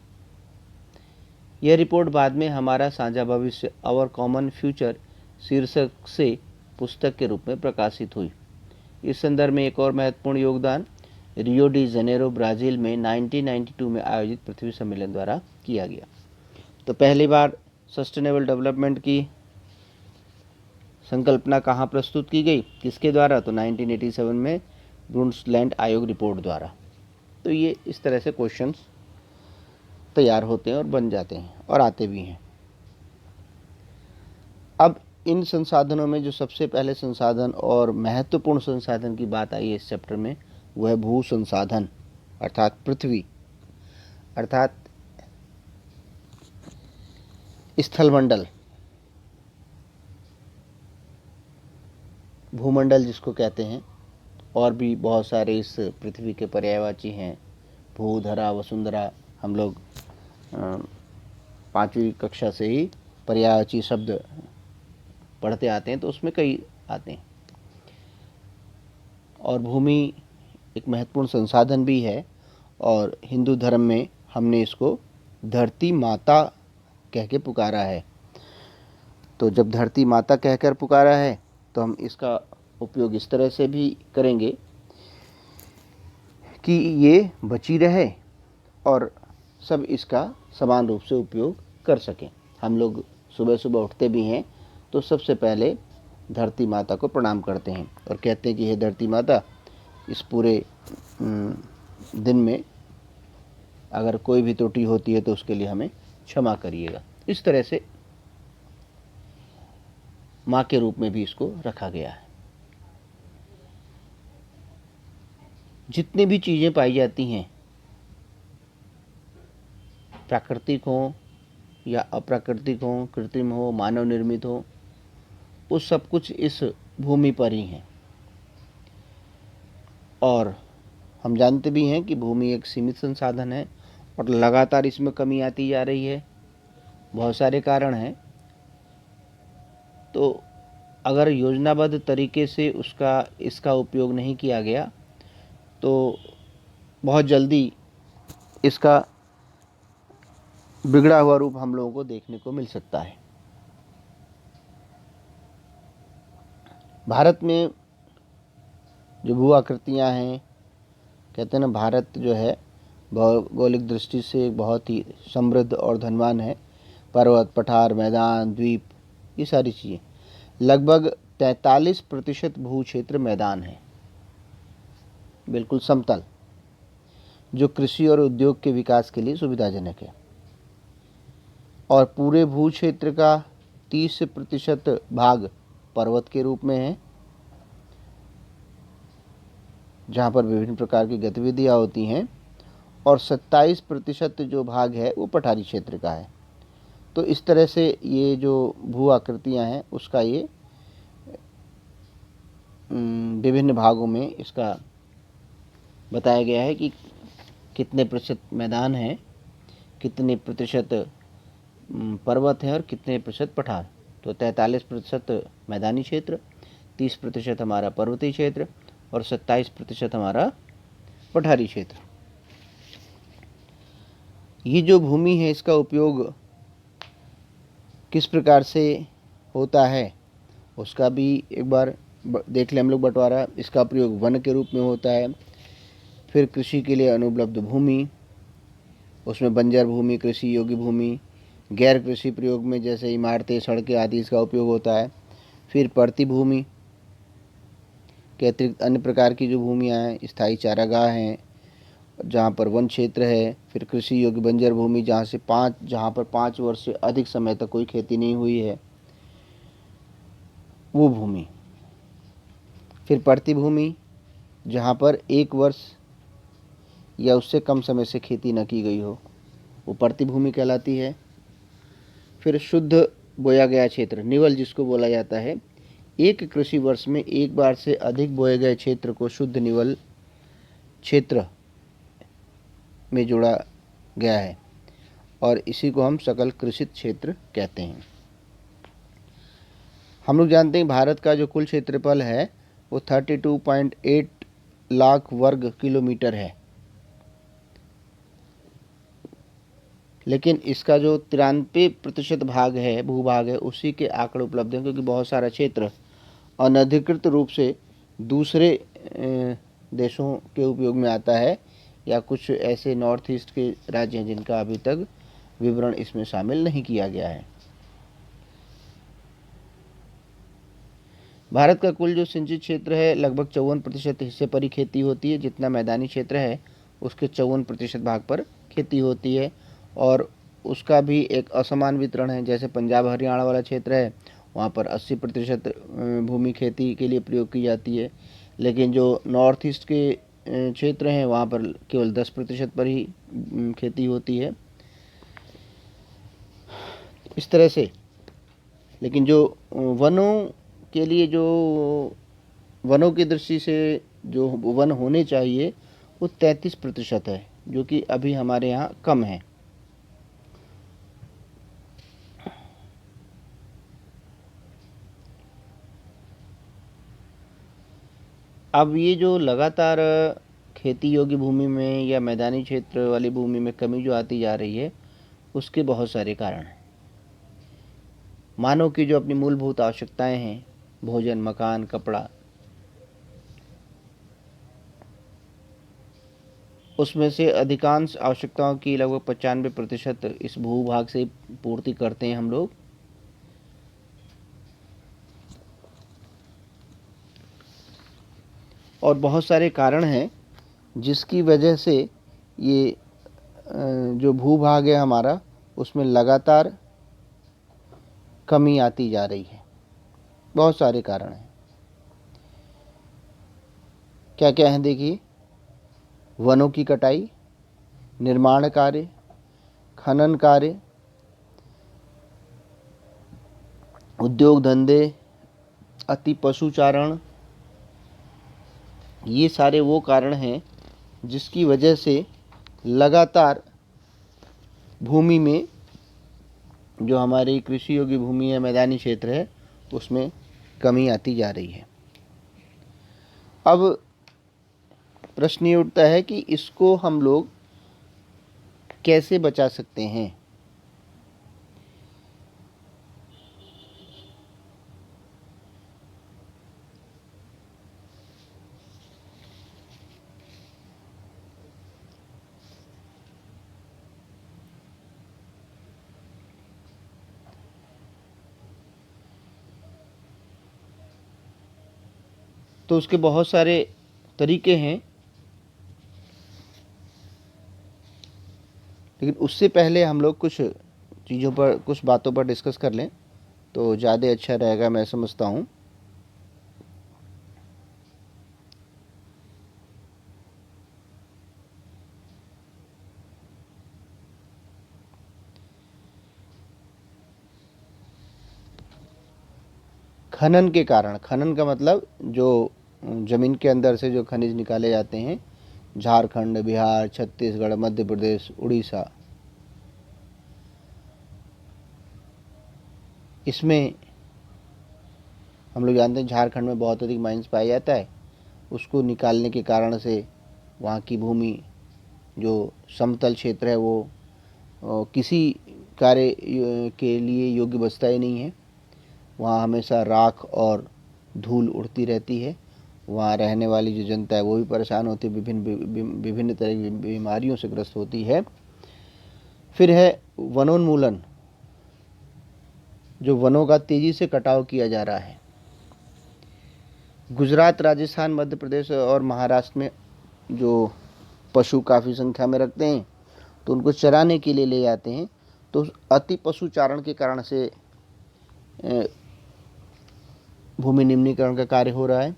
यह रिपोर्ट बाद में हमारा साझा भविष्य आवर कॉमन फ्यूचर शीर्षक से पुस्तक के रूप में प्रकाशित हुई। इस संदर्भ में एक और महत्वपूर्ण योगदान रियो डी जनेरो ब्राज़ील में 1992 में आयोजित पृथ्वी सम्मेलन द्वारा किया गया। तो पहली बार सस्टेनेबल डेवलपमेंट की संकल्पना कहाँ प्रस्तुत की गई, किसके द्वारा? तो 1987 में ब्रुंडसलैंड आयोग रिपोर्ट द्वारा। तो ये इस तरह से क्वेश्चंस तैयार होते हैं और बन जाते हैं और आते भी हैं। अब इन संसाधनों में जो सबसे पहले संसाधन और महत्वपूर्ण संसाधन की बात आई है इस चैप्टर में, वह भू संसाधन अर्थात पृथ्वी, अर्थात स्थलमंडल, भूमंडल जिसको कहते हैं। और भी बहुत सारे इस पृथ्वी के पर्यायवाची हैं, भू, धरा, वसुंधरा। हम लोग 5वीं कक्षा से ही पर्यायवाची शब्द पढ़ते आते हैं, तो उसमें कई आते हैं। और भूमि एक महत्वपूर्ण संसाधन भी है और हिंदू धर्म में हमने इसको धरती माता कह के पुकारा है। तो जब धरती माता कहकर पुकारा है तो हम इसका उपयोग इस तरह से भी करेंगे कि ये बची रहे और सब इसका समान रूप से उपयोग कर सकें। हम लोग सुबह सुबह उठते भी हैं तो सबसे पहले धरती माता को प्रणाम करते हैं और कहते हैं कि हे धरती माता, इस पूरे दिन में अगर कोई भी त्रुटि होती है तो उसके लिए हमें क्षमा करिएगा। इस तरह से माँ के रूप में भी इसको रखा गया है। जितनी भी चीज़ें पाई जाती हैं, प्राकृतिक हो या अप्राकृतिक हो, कृत्रिम हो, मानव निर्मित हो, वो सब कुछ इस भूमि पर ही है। और हम जानते भी हैं कि भूमि एक सीमित संसाधन है और लगातार इसमें कमी आती जा रही है। बहुत सारे कारण हैं। तो अगर योजनाबद्ध तरीके से इसका उपयोग नहीं किया गया तो बहुत जल्दी इसका बिगड़ा हुआ रूप हम लोगों को देखने को मिल सकता है। भारत में जो भू आकृतियाँ हैं, कहते हैं ना, भारत जो है भौगोलिक दृष्टि से बहुत ही समृद्ध और धनवान है। पर्वत, पठार, मैदान, द्वीप, ये सारी चीज़ें। लगभग 43% भू क्षेत्र मैदान है, बिल्कुल समतल, जो कृषि और उद्योग के विकास के लिए सुविधाजनक है। और पूरे भू क्षेत्र का 30% भाग पर्वत के रूप में है, जहाँ पर विभिन्न प्रकार की गतिविधियाँ होती हैं। और 27% जो भाग है वो पठारी क्षेत्र का है। तो इस तरह से ये जो भू आकृतियाँ हैं उसका ये विभिन्न भागों में इसका बताया गया है कि कितने प्रतिशत मैदान है, कितने प्रतिशत पर्वत है और कितने प्रतिशत पठार। तो 43% मैदानी क्षेत्र, 30% हमारा पर्वतीय क्षेत्र और 27% हमारा पठारी क्षेत्र। ये जो भूमि है इसका उपयोग किस प्रकार से होता है उसका भी एक बार देख लें हम लोग बंटवारा। इसका प्रयोग वन के रूप में होता है, फिर कृषि के लिए अनुपलब्ध भूमि, उसमें बंजर भूमि, कृषि योग्य भूमि, गैर कृषि प्रयोग में जैसे इमारतें, सड़कें आदि इसका उपयोग होता है। फिर पड़ती भूमि के अतिरिक्त अन्य प्रकार की जो भूमियाँ हैं, स्थायी चारागाह हैं जहाँ पर वन क्षेत्र है। फिर कृषि योग्य बंजर भूमि जहाँ पर 5 वर्ष से अधिक समय तक कोई खेती नहीं हुई है, वो भूमि। फिर पड़ती भूमि जहाँ पर 1 वर्ष या उससे कम समय से खेती न की गई हो, वो पड़ती भूमि कहलाती है। फिर शुद्ध बोया गया क्षेत्र, निवल जिसको बोला जाता है, एक कृषि वर्ष में एक बार से अधिक बोए गए क्षेत्र को शुद्ध निवल क्षेत्र में जोड़ा गया है और इसी को हम सकल कृषित क्षेत्र कहते हैं। हम लोग जानते हैं भारत का जो कुल क्षेत्रफल है वो 32.8 लाख वर्ग किलोमीटर है, लेकिन इसका जो 93% भाग है, भूभाग है, उसी के आंकड़े उपलब्ध हैं, क्योंकि बहुत सारा क्षेत्र अनधिकृत रूप से दूसरे देशों के उपयोग में आता है या कुछ ऐसे नॉर्थ ईस्ट के राज्य हैं जिनका अभी तक विवरण इसमें शामिल नहीं किया गया है। भारत का कुल जो सिंचित क्षेत्र है लगभग 54% हिस्से पर ही खेती होती है। जितना मैदानी क्षेत्र है उसके 54% भाग पर खेती होती है और उसका भी एक असमान वितरण है। जैसे पंजाब हरियाणा वाला क्षेत्र है वहाँ पर 80% भूमि खेती के लिए प्रयोग की जाती है, लेकिन जो नॉर्थ ईस्ट के क्षेत्र हैं वहाँ पर केवल 10% पर ही खेती होती है। इस तरह से, लेकिन जो वनों के लिए, जो वनों की दृष्टि से जो वन होने चाहिए वो 33% है, जो कि अभी हमारे यहाँ कम है। अब ये जो लगातार खेती योग्य भूमि में या मैदानी क्षेत्र वाली भूमि में कमी जो आती जा रही है उसके बहुत सारे कारण हैं। मानव की जो अपनी मूलभूत आवश्यकताएं हैं, भोजन, मकान, कपड़ा, उसमें से अधिकांश आवश्यकताओं की लगभग 95% इस भूभाग से पूर्ति करते हैं हम लोग। और बहुत सारे कारण हैं जिसकी वजह से ये जो भूभाग है हमारा उसमें लगातार कमी आती जा रही है। बहुत सारे कारण हैं। क्या क्या हैं देखिए। वनों की कटाई, निर्माण कार्य, खनन कार्य, उद्योग धंधे, अति पशुचारण, ये सारे वो कारण हैं जिसकी वजह से लगातार भूमि में, जो हमारी कृषि योग्य भूमि है, मैदानी क्षेत्र है, उसमें कमी आती जा रही है। अब प्रश्न ये उठता है कि इसको हम लोग कैसे बचा सकते हैं। तो उसके बहुत सारे तरीके हैं, लेकिन उससे पहले हम लोग कुछ चीज़ों पर, कुछ बातों पर डिस्कस कर लें तो ज़्यादा अच्छा रहेगा, मैं समझता हूँ। खनन के कारण, खनन का मतलब जो ज़मीन के अंदर से जो खनिज निकाले जाते हैं, झारखंड, बिहार, छत्तीसगढ़, मध्य प्रदेश, उड़ीसा, इसमें हम लोग जानते हैं झारखंड में बहुत अधिक माइंस पाया जाता है। उसको निकालने के कारण से वहाँ की भूमि, जो समतल क्षेत्र है, वो किसी कार्य के लिए योग्य बचता ही नहीं है। वहाँ हमेशा राख और धूल उड़ती रहती है। वहाँ रहने वाली जो जनता है वो भी परेशान होती है, विभिन्न तरह की बीमारियों से ग्रस्त होती है। फिर है वनोन्मूलन, जो वनों का तेज़ी से कटाव किया जा रहा है। गुजरात, राजस्थान, मध्य प्रदेश और महाराष्ट्र में जो पशु काफ़ी संख्या में रखते हैं तो उनको चराने के लिए ले जाते हैं, तो अति पशुचारण के कारण से भूमि निम्नीकरण का कार्य हो रहा है।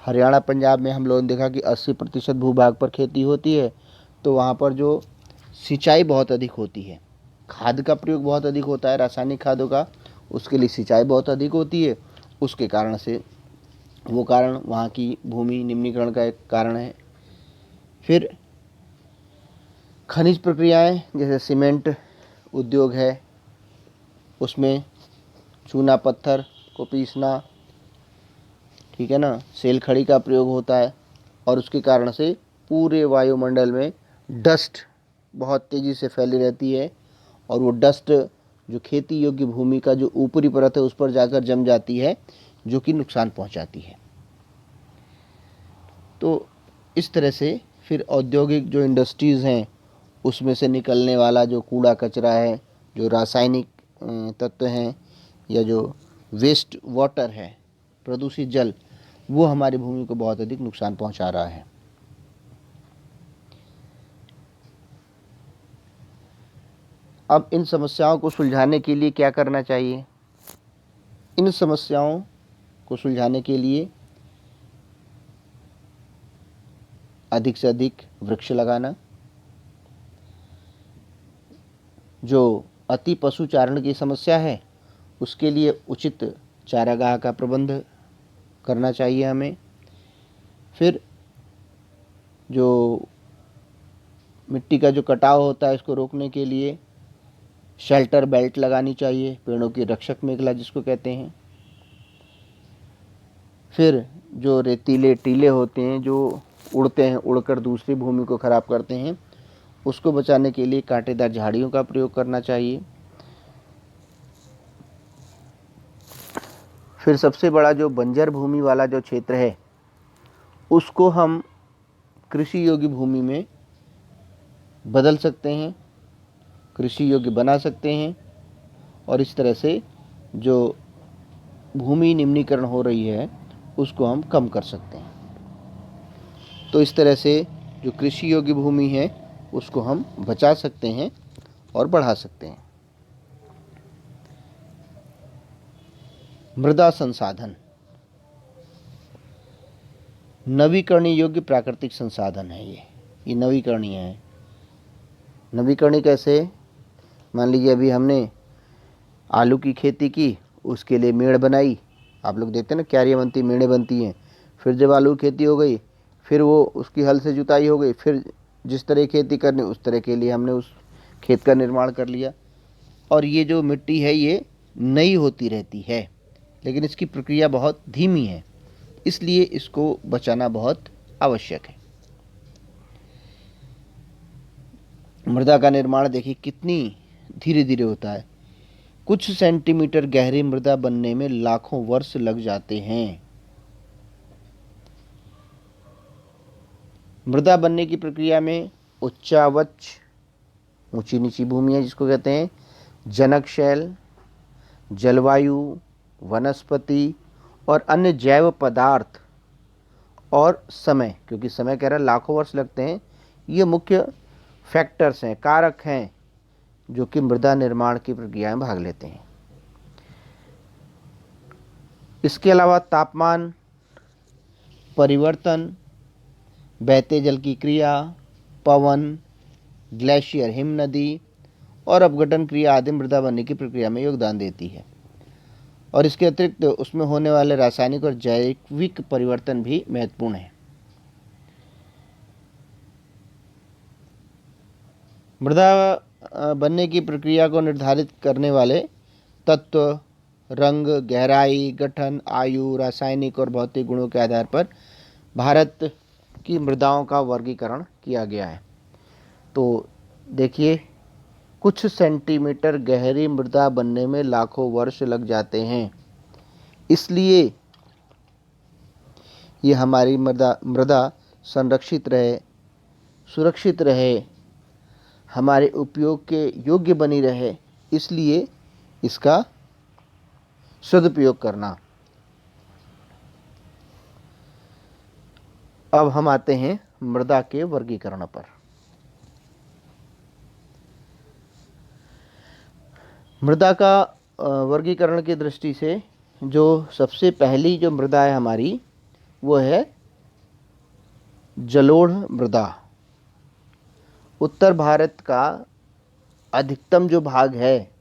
हरियाणा, पंजाब में हम लोगों ने देखा कि 80% भूभाग पर खेती होती है, तो वहाँ पर जो सिंचाई बहुत अधिक होती है, खाद का प्रयोग बहुत अधिक होता है, रासायनिक खादों का, उसके लिए सिंचाई बहुत अधिक होती है उसके कारण से, वो कारण वहाँ की भूमि निम्नीकरण का एक कारण है। फिर खनिज प्रक्रियाएं, जैसे सीमेंट उद्योग है, उसमें चूना पत्थर को पीसना, ठीक है ना, सेल खड़ी का प्रयोग होता है, और उसके कारण से पूरे वायुमंडल में डस्ट बहुत तेज़ी से फैली रहती है, और वो डस्ट जो खेती योग्य भूमि का जो ऊपरी परत है उस पर जाकर जम जाती है, जो कि नुकसान पहुंचाती है। तो इस तरह से फिर औद्योगिक जो इंडस्ट्रीज़ हैं उसमें से निकलने वाला जो कूड़ा कचरा है, जो रासायनिक तत्व हैं, या जो वेस्ट वाटर है, प्रदूषित जल, वो हमारी भूमि को बहुत अधिक नुकसान पहुंचा रहा है। अब इन समस्याओं को सुलझाने के लिए क्या करना चाहिए? इन समस्याओं को सुलझाने के लिए अधिक से अधिक वृक्ष लगाना, जो अति पशुचारण की समस्या है उसके लिए उचित चारागाह का प्रबंध करना चाहिए हमें। फिर जो मिट्टी का जो कटाव होता है इसको रोकने के लिए शेल्टर बेल्ट लगानी चाहिए, पेड़ों की रक्षक मेखला जिसको कहते हैं। फिर जो रेतीले टीले होते हैं जो उड़ते हैं, उड़कर दूसरी भूमि को ख़राब करते हैं, उसको बचाने के लिए कांटेदार झाड़ियों का प्रयोग करना चाहिए। फिर सबसे बड़ा जो बंजर भूमि वाला जो क्षेत्र है उसको हम कृषि योग्य भूमि में बदल सकते हैं, कृषि योग्य बना सकते हैं, और इस तरह से जो भूमि निम्नीकरण हो रही है उसको हम कम कर सकते हैं। तो इस तरह से जो कृषि योग्य भूमि है उसको हम बचा सकते हैं और बढ़ा सकते हैं। मृदा संसाधन नवीकरणीय योग्य प्राकृतिक संसाधन है। ये नवीकरणीय है। नवीकरणीय कैसे? मान लीजिए अभी हमने आलू की खेती की, उसके लिए मेड़ बनाई, आप लोग देखते हैं ना क्यारियाँ बनती, मेड़ें बनती हैं। फिर जब आलू की खेती हो गई, फिर वो उसकी हल से जुताई हो गई, फिर जिस तरह खेती करनी उस तरह के लिए हमने उस खेत का निर्माण कर लिया। और ये जो मिट्टी है ये नई होती रहती है, लेकिन इसकी प्रक्रिया बहुत धीमी है, इसलिए इसको बचाना बहुत आवश्यक है। मृदा का निर्माण देखिए कितनी धीरे धीरे होता है। कुछ सेंटीमीटर गहरी मृदा बनने में लाखों वर्ष लग जाते हैं। मृदा बनने की प्रक्रिया में उच्चावच, ऊंची नीची भूमियाँ जिसको कहते हैं, जनक शैल, जलवायु, वनस्पति और अन्य जैव पदार्थ, और समय, क्योंकि समय कह रहा है लाखों वर्ष लगते हैं, ये मुख्य फैक्टर्स हैं, कारक हैं जो कि मृदा निर्माण की प्रक्रिया में भाग लेते हैं। इसके अलावा तापमान परिवर्तन, बहते जल की क्रिया, पवन, ग्लेशियर हिम नदी और अपघटन क्रिया आदि मृदा बनने की प्रक्रिया में योगदान देती है। और इसके अतिरिक्त उसमें होने वाले रासायनिक और जैविक परिवर्तन भी महत्वपूर्ण है। मृदा बनने की प्रक्रिया को निर्धारित करने वाले तत्व, रंग, गहराई, गठन, आयु, रासायनिक और भौतिक गुणों के आधार पर भारत की मृदाओं का वर्गीकरण किया गया है। तो देखिए, कुछ सेंटीमीटर गहरी मृदा बनने में लाखों वर्ष लग जाते हैं, इसलिए ये हमारी मृदा संरक्षित रहे, सुरक्षित रहे, हमारे उपयोग के योग्य बनी रहे, इसलिए इसका सदुपयोग करना। अब हम आते हैं मृदा के वर्गीकरण पर। मृदा का वर्गीकरण की दृष्टि से जो सबसे पहली जो मृदा है हमारी, वो है जलोढ़ मृदा। उत्तर भारत का अधिकतम जो भाग है,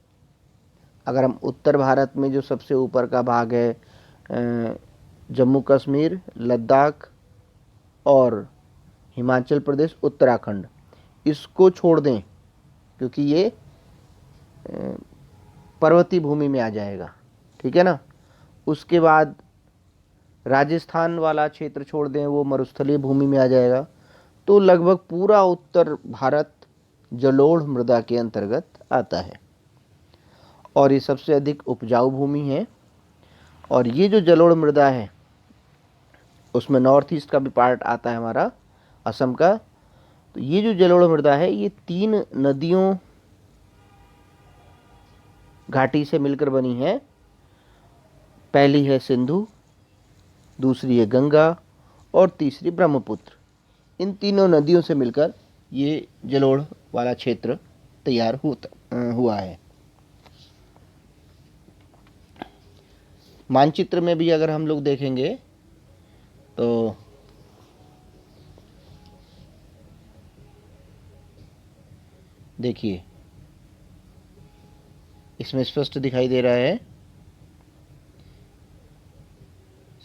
अगर हम उत्तर भारत में जो सबसे ऊपर का भाग है, जम्मू कश्मीर, लद्दाख और हिमाचल प्रदेश, उत्तराखंड, इसको छोड़ दें क्योंकि ये पर्वतीय भूमि में आ जाएगा, ठीक है ना। उसके बाद राजस्थान वाला क्षेत्र छोड़ दें, वो मरुस्थलीय भूमि में आ जाएगा। तो लगभग पूरा उत्तर भारत जलोढ़ मृदा के अंतर्गत आता है और ये सबसे अधिक उपजाऊ भूमि है। और ये जो जलोढ़ मृदा है उसमें नॉर्थ ईस्ट का भी पार्ट आता है हमारा, असम का। तो ये जो जलोढ़ मृदा है ये 3 नदियों घाटी से मिलकर बनी है। पहली है सिंधु, दूसरी है गंगा और तीसरी ब्रह्मपुत्र। इन तीनों नदियों से मिलकर ये जलोढ़ वाला क्षेत्र तैयार हुआ है। मानचित्र में भी अगर हम लोग देखेंगे तो देखिए इसमें स्पष्ट दिखाई दे रहा है।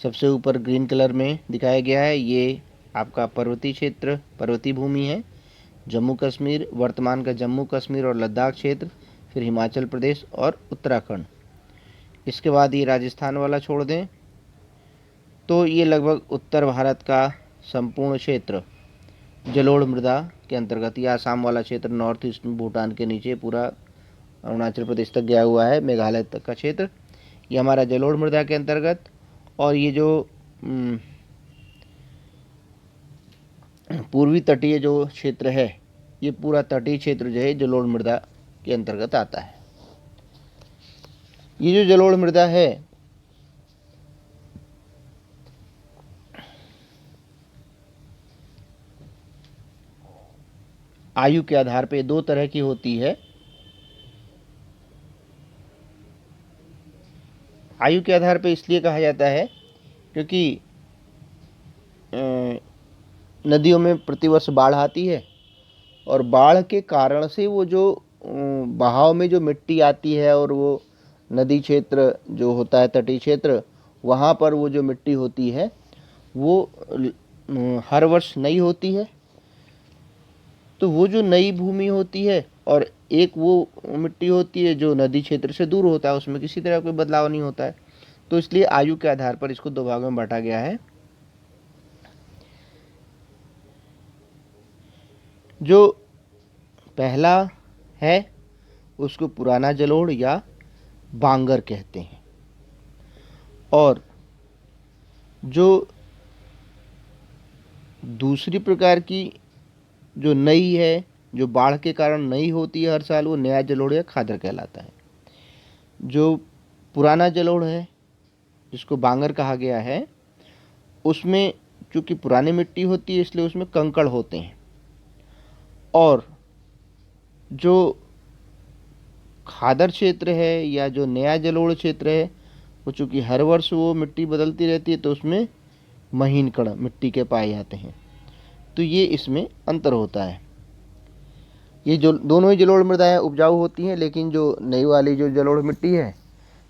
सबसे ऊपर ग्रीन कलर में दिखाया गया है, ये आपका पर्वतीय क्षेत्र, पर्वतीय भूमि है। जम्मू कश्मीर, वर्तमान का जम्मू कश्मीर और लद्दाख क्षेत्र, फिर हिमाचल प्रदेश और उत्तराखंड। इसके बाद ये राजस्थान वाला छोड़ दें तो ये लगभग उत्तर भारत का संपूर्ण क्षेत्र जलोढ़ मृदा के अंतर्गत। ये आसाम वाला क्षेत्र नॉर्थ ईस्ट में भूटान के नीचे पूरा अरुणाचल प्रदेश तक गया हुआ है, मेघालय तक का क्षेत्र, ये हमारा जलोढ़ मृदा के अंतर्गत। और ये जो पूर्वी तटीय जो क्षेत्र है, ये पूरा तटीय क्षेत्र जो है जलोढ़ मृदा के अंतर्गत आता है। ये जो जलोढ़ मृदा है आयु के आधार पे 2 तरह की होती है। आयु के आधार पे इसलिए कहा जाता है क्योंकि नदियों में प्रतिवर्ष बाढ़ आती है और बाढ़ के कारण से वो जो बहाव में जो मिट्टी आती है और वो नदी क्षेत्र जो होता है, तटीय क्षेत्र, वहाँ पर वो जो मिट्टी होती है वो हर वर्ष नई होती है। तो वो जो नई भूमि होती है और एक वो मिट्टी होती है जो नदी क्षेत्र से दूर होता है, उसमें किसी तरह कोई बदलाव नहीं होता है। तो इसलिए आयु के आधार पर इसको 2 भागों में बांटा गया है। जो पहला है उसको पुराना जलोढ़ या बांगर कहते हैं, और जो दूसरी प्रकार की जो नई है, जो बाढ़ के कारण नई होती है हर साल, वो नया जलोढ़ या खादर कहलाता है। जो पुराना जलोढ़ है जिसको बांगर कहा गया है, उसमें चूँकि पुरानी मिट्टी होती है इसलिए उसमें कंकड़ होते हैं। और जो खादर क्षेत्र है या जो नया जलोढ़ क्षेत्र है, वो चूँकि हर वर्ष वो मिट्टी बदलती रहती है तो उसमें महीन कण मिट्टी के पाए जाते हैं। तो ये इसमें अंतर होता है। ये जो दोनों ही जलोढ़ मृदाएं उपजाऊ होती हैं, लेकिन जो नई वाली जो जलोढ़ मिट्टी है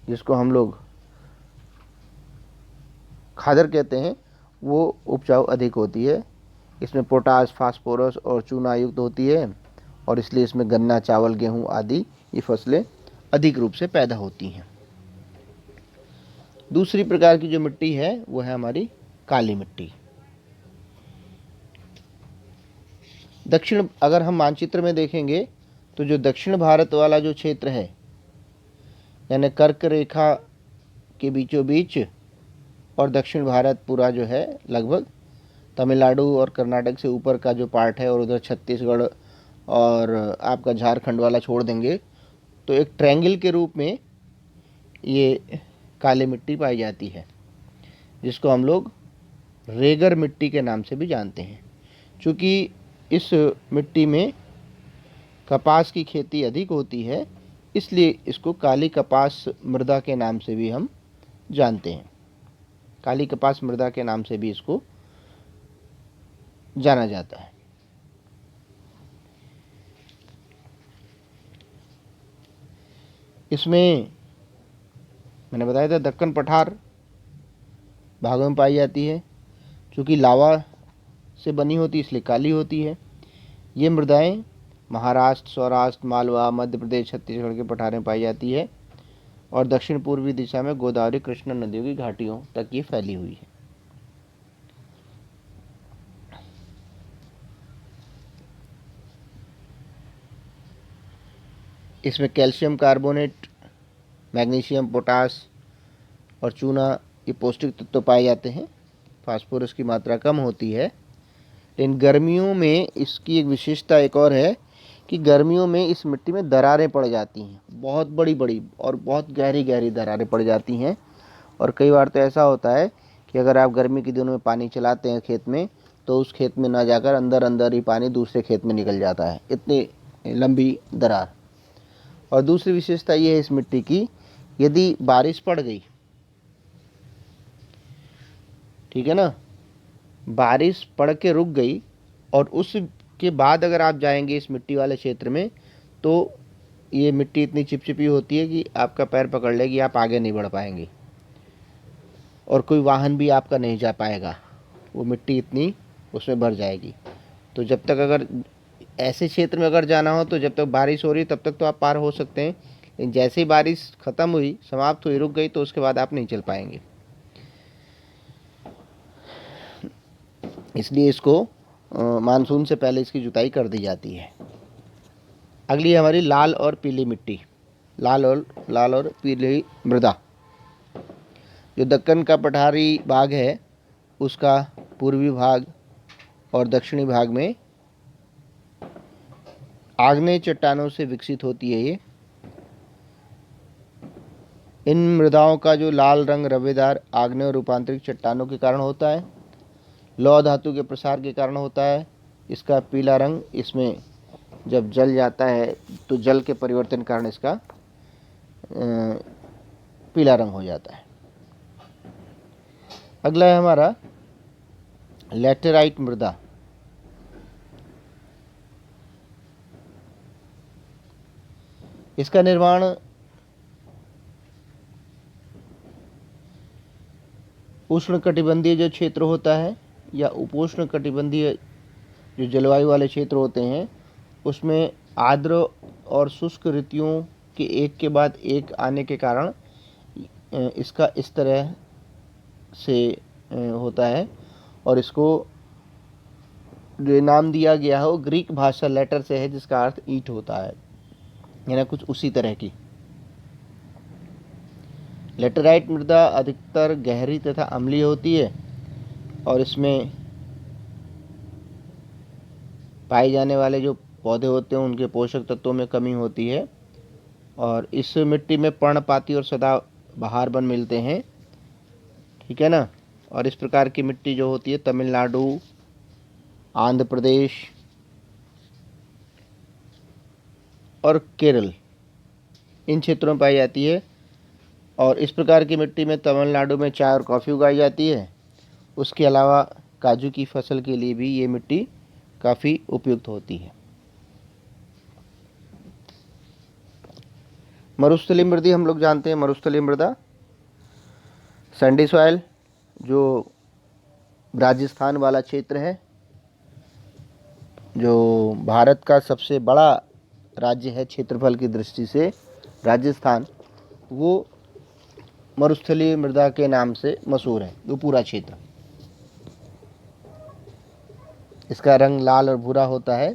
जिसको हम लोग खादर कहते हैं, वो उपजाऊ अधिक होती है। इसमें पोटास, फास्फोरस और चूना युक्त होती है और इसलिए इसमें गन्ना, चावल, गेहूं आदि ये फसलें अधिक रूप से पैदा होती हैं। दूसरी प्रकार की जो मिट्टी है वो है हमारी काली मिट्टी। दक्षिण, अगर हम मानचित्र में देखेंगे तो जो दक्षिण भारत वाला जो क्षेत्र है, यानी कर्क रेखा के बीचों बीच और दक्षिण भारत पूरा जो है लगभग तमिलनाडु और कर्नाटक से ऊपर का जो पार्ट है, और उधर छत्तीसगढ़ और आपका झारखंड वाला छोड़ देंगे, तो एक ट्रायंगल के रूप में ये काली मिट्टी पाई जाती है, जिसको हम लोग रेगर मिट्टी के नाम से भी जानते हैं। चूँकि इस मिट्टी में कपास की खेती अधिक होती है, इसलिए इसको काली कपास मृदा के नाम से भी हम जानते हैं। काली कपास मृदा के नाम से भी इसको जाना जाता है। इसमें मैंने बताया था दक्कन पठार भागों में पाई जाती है। चूँकि लावा से बनी होती इसलिए काली होती है। ये मृदाएं महाराष्ट्र, सौराष्ट्र, मालवा, मध्य प्रदेश, छत्तीसगढ़ के पठार में पाई जाती है और दक्षिण पूर्वी दिशा में गोदावरी, कृष्णा नदियों की घाटियों तक ये फैली हुई है। इसमें कैल्शियम कार्बोनेट, मैग्नीशियम, पोटास और चूना ये पौष्टिक तत्व पाए जाते हैं। फास्फोरस की मात्रा कम होती है। लेकिन गर्मियों में इसकी एक विशेषता एक और है कि गर्मियों में इस मिट्टी में दरारें पड़ जाती हैं, बहुत बड़ी बड़ी और बहुत गहरी गहरी दरारें पड़ जाती हैं। और कई बार तो ऐसा होता है कि अगर आप गर्मी के दिनों में पानी चलाते हैं खेत में, तो उस खेत में ना जाकर अंदर अंदर ही पानी दूसरे खेत में निकल जाता है, इतनी लंबी दरार। और दूसरी विशेषता ये है इस मिट्टी की, यदि बारिश पड़ गई, ठीक है ना, बारिश पड़ के रुक गई और उसके बाद अगर आप जाएंगे इस मिट्टी वाले क्षेत्र में, तो ये मिट्टी इतनी चिपचिपी होती है कि आपका पैर पकड़ लेगी, आप आगे नहीं बढ़ पाएंगे और कोई वाहन भी आपका नहीं जा पाएगा, वो मिट्टी इतनी उसमें भर जाएगी। तो जब तक अगर ऐसे क्षेत्र में अगर जाना हो तो जब तक बारिश हो रही तब तक तो आप पार हो सकते हैं, लेकिन जैसे ही बारिश ख़त्म हुई, समाप्त हुई, रुक गई, तो उसके बाद आप नहीं चल पाएंगे। इसलिए इसको मानसून से पहले इसकी जुताई कर दी जाती है। अगली है हमारी लाल और पीली मिट्टी। लाल और पीली मृदा। जो दक्कन का पठारी भाग है उसका पूर्वी भाग और दक्षिणी भाग में आग्नेय चट्टानों से विकसित होती है ये। इन मृदाओं का जो लाल रंग रवेदार आग्नेय और रूपांतरित चट्टानों के कारण होता है, लौह धातु के प्रसार के कारण होता है। इसका पीला रंग, इसमें जब जल जाता है तो जल के परिवर्तन के कारण इसका पीला रंग हो जाता है। अगला है हमारा लैटेराइट मृदा। इसका निर्माण उष्णकटिबंधीय जो क्षेत्र होता है या उपोष्ण कटिबंधीय जो जलवायु वाले क्षेत्र होते हैं उसमें आर्द्र और शुष्क ऋतुओं के एक के बाद एक आने के कारण इसका इस तरह से होता है। और इसको जो नाम दिया गया है वो ग्रीक भाषा लेटर से है, जिसका अर्थ ईंट होता है, यानी कुछ उसी तरह की। लेटेराइट मृदा अधिकतर गहरी तथा अम्लीय होती है और इसमें पाए जाने वाले जो पौधे होते हैं उनके पोषक तत्वों में कमी होती है। और इस मिट्टी में पर्णपाती और सदाबहार वन मिलते हैं, ठीक है ना। और इस प्रकार की मिट्टी जो होती है तमिलनाडु, आंध्र प्रदेश और केरल, इन क्षेत्रों में पाई जाती है। और इस प्रकार की मिट्टी में तमिलनाडु में चाय और कॉफ़ी उगाई जाती है। उसके अलावा काजू की फसल के लिए भी ये मिट्टी काफ़ी उपयुक्त होती है। मरुस्थलीय मृदा हम लोग जानते हैं। मरुस्थलीय मृदा सैंडी सॉइल, जो राजस्थान वाला क्षेत्र है, जो भारत का सबसे बड़ा राज्य है क्षेत्रफल की दृष्टि से, राजस्थान, वो मरुस्थलीय मृदा के नाम से मशहूर है। वो पूरा क्षेत्र, इसका रंग लाल और भूरा होता है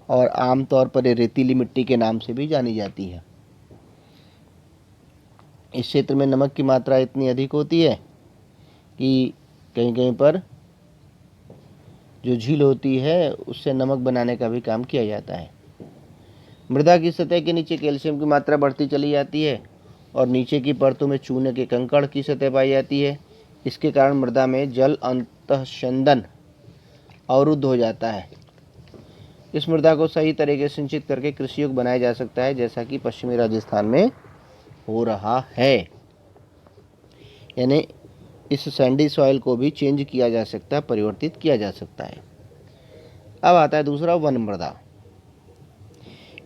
और आमतौर पर ये रेतीली मिट्टी के नाम से भी जानी जाती है। इस क्षेत्र में नमक की मात्रा इतनी अधिक होती है कि कहीं कहीं पर जो झील होती है उससे नमक बनाने का भी काम किया जाता है। मृदा की सतह के नीचे कैल्शियम की मात्रा बढ़ती चली जाती है और नीचे की परतों में चूने के कंकड़ की सतह पाई जाती है। इसके कारण मृदा में जल अंतःस्यंदन अवरुद्ध हो जाता है। इस मृदा को सही तरीके से सिंचित करके कृषि योग्य बनाया जा सकता है, जैसा कि पश्चिमी राजस्थान में हो रहा है। यानी इस सैंडी सॉइल को भी चेंज किया जा सकता है, परिवर्तित किया जा सकता है। अब आता है दूसरा, वन मृदा।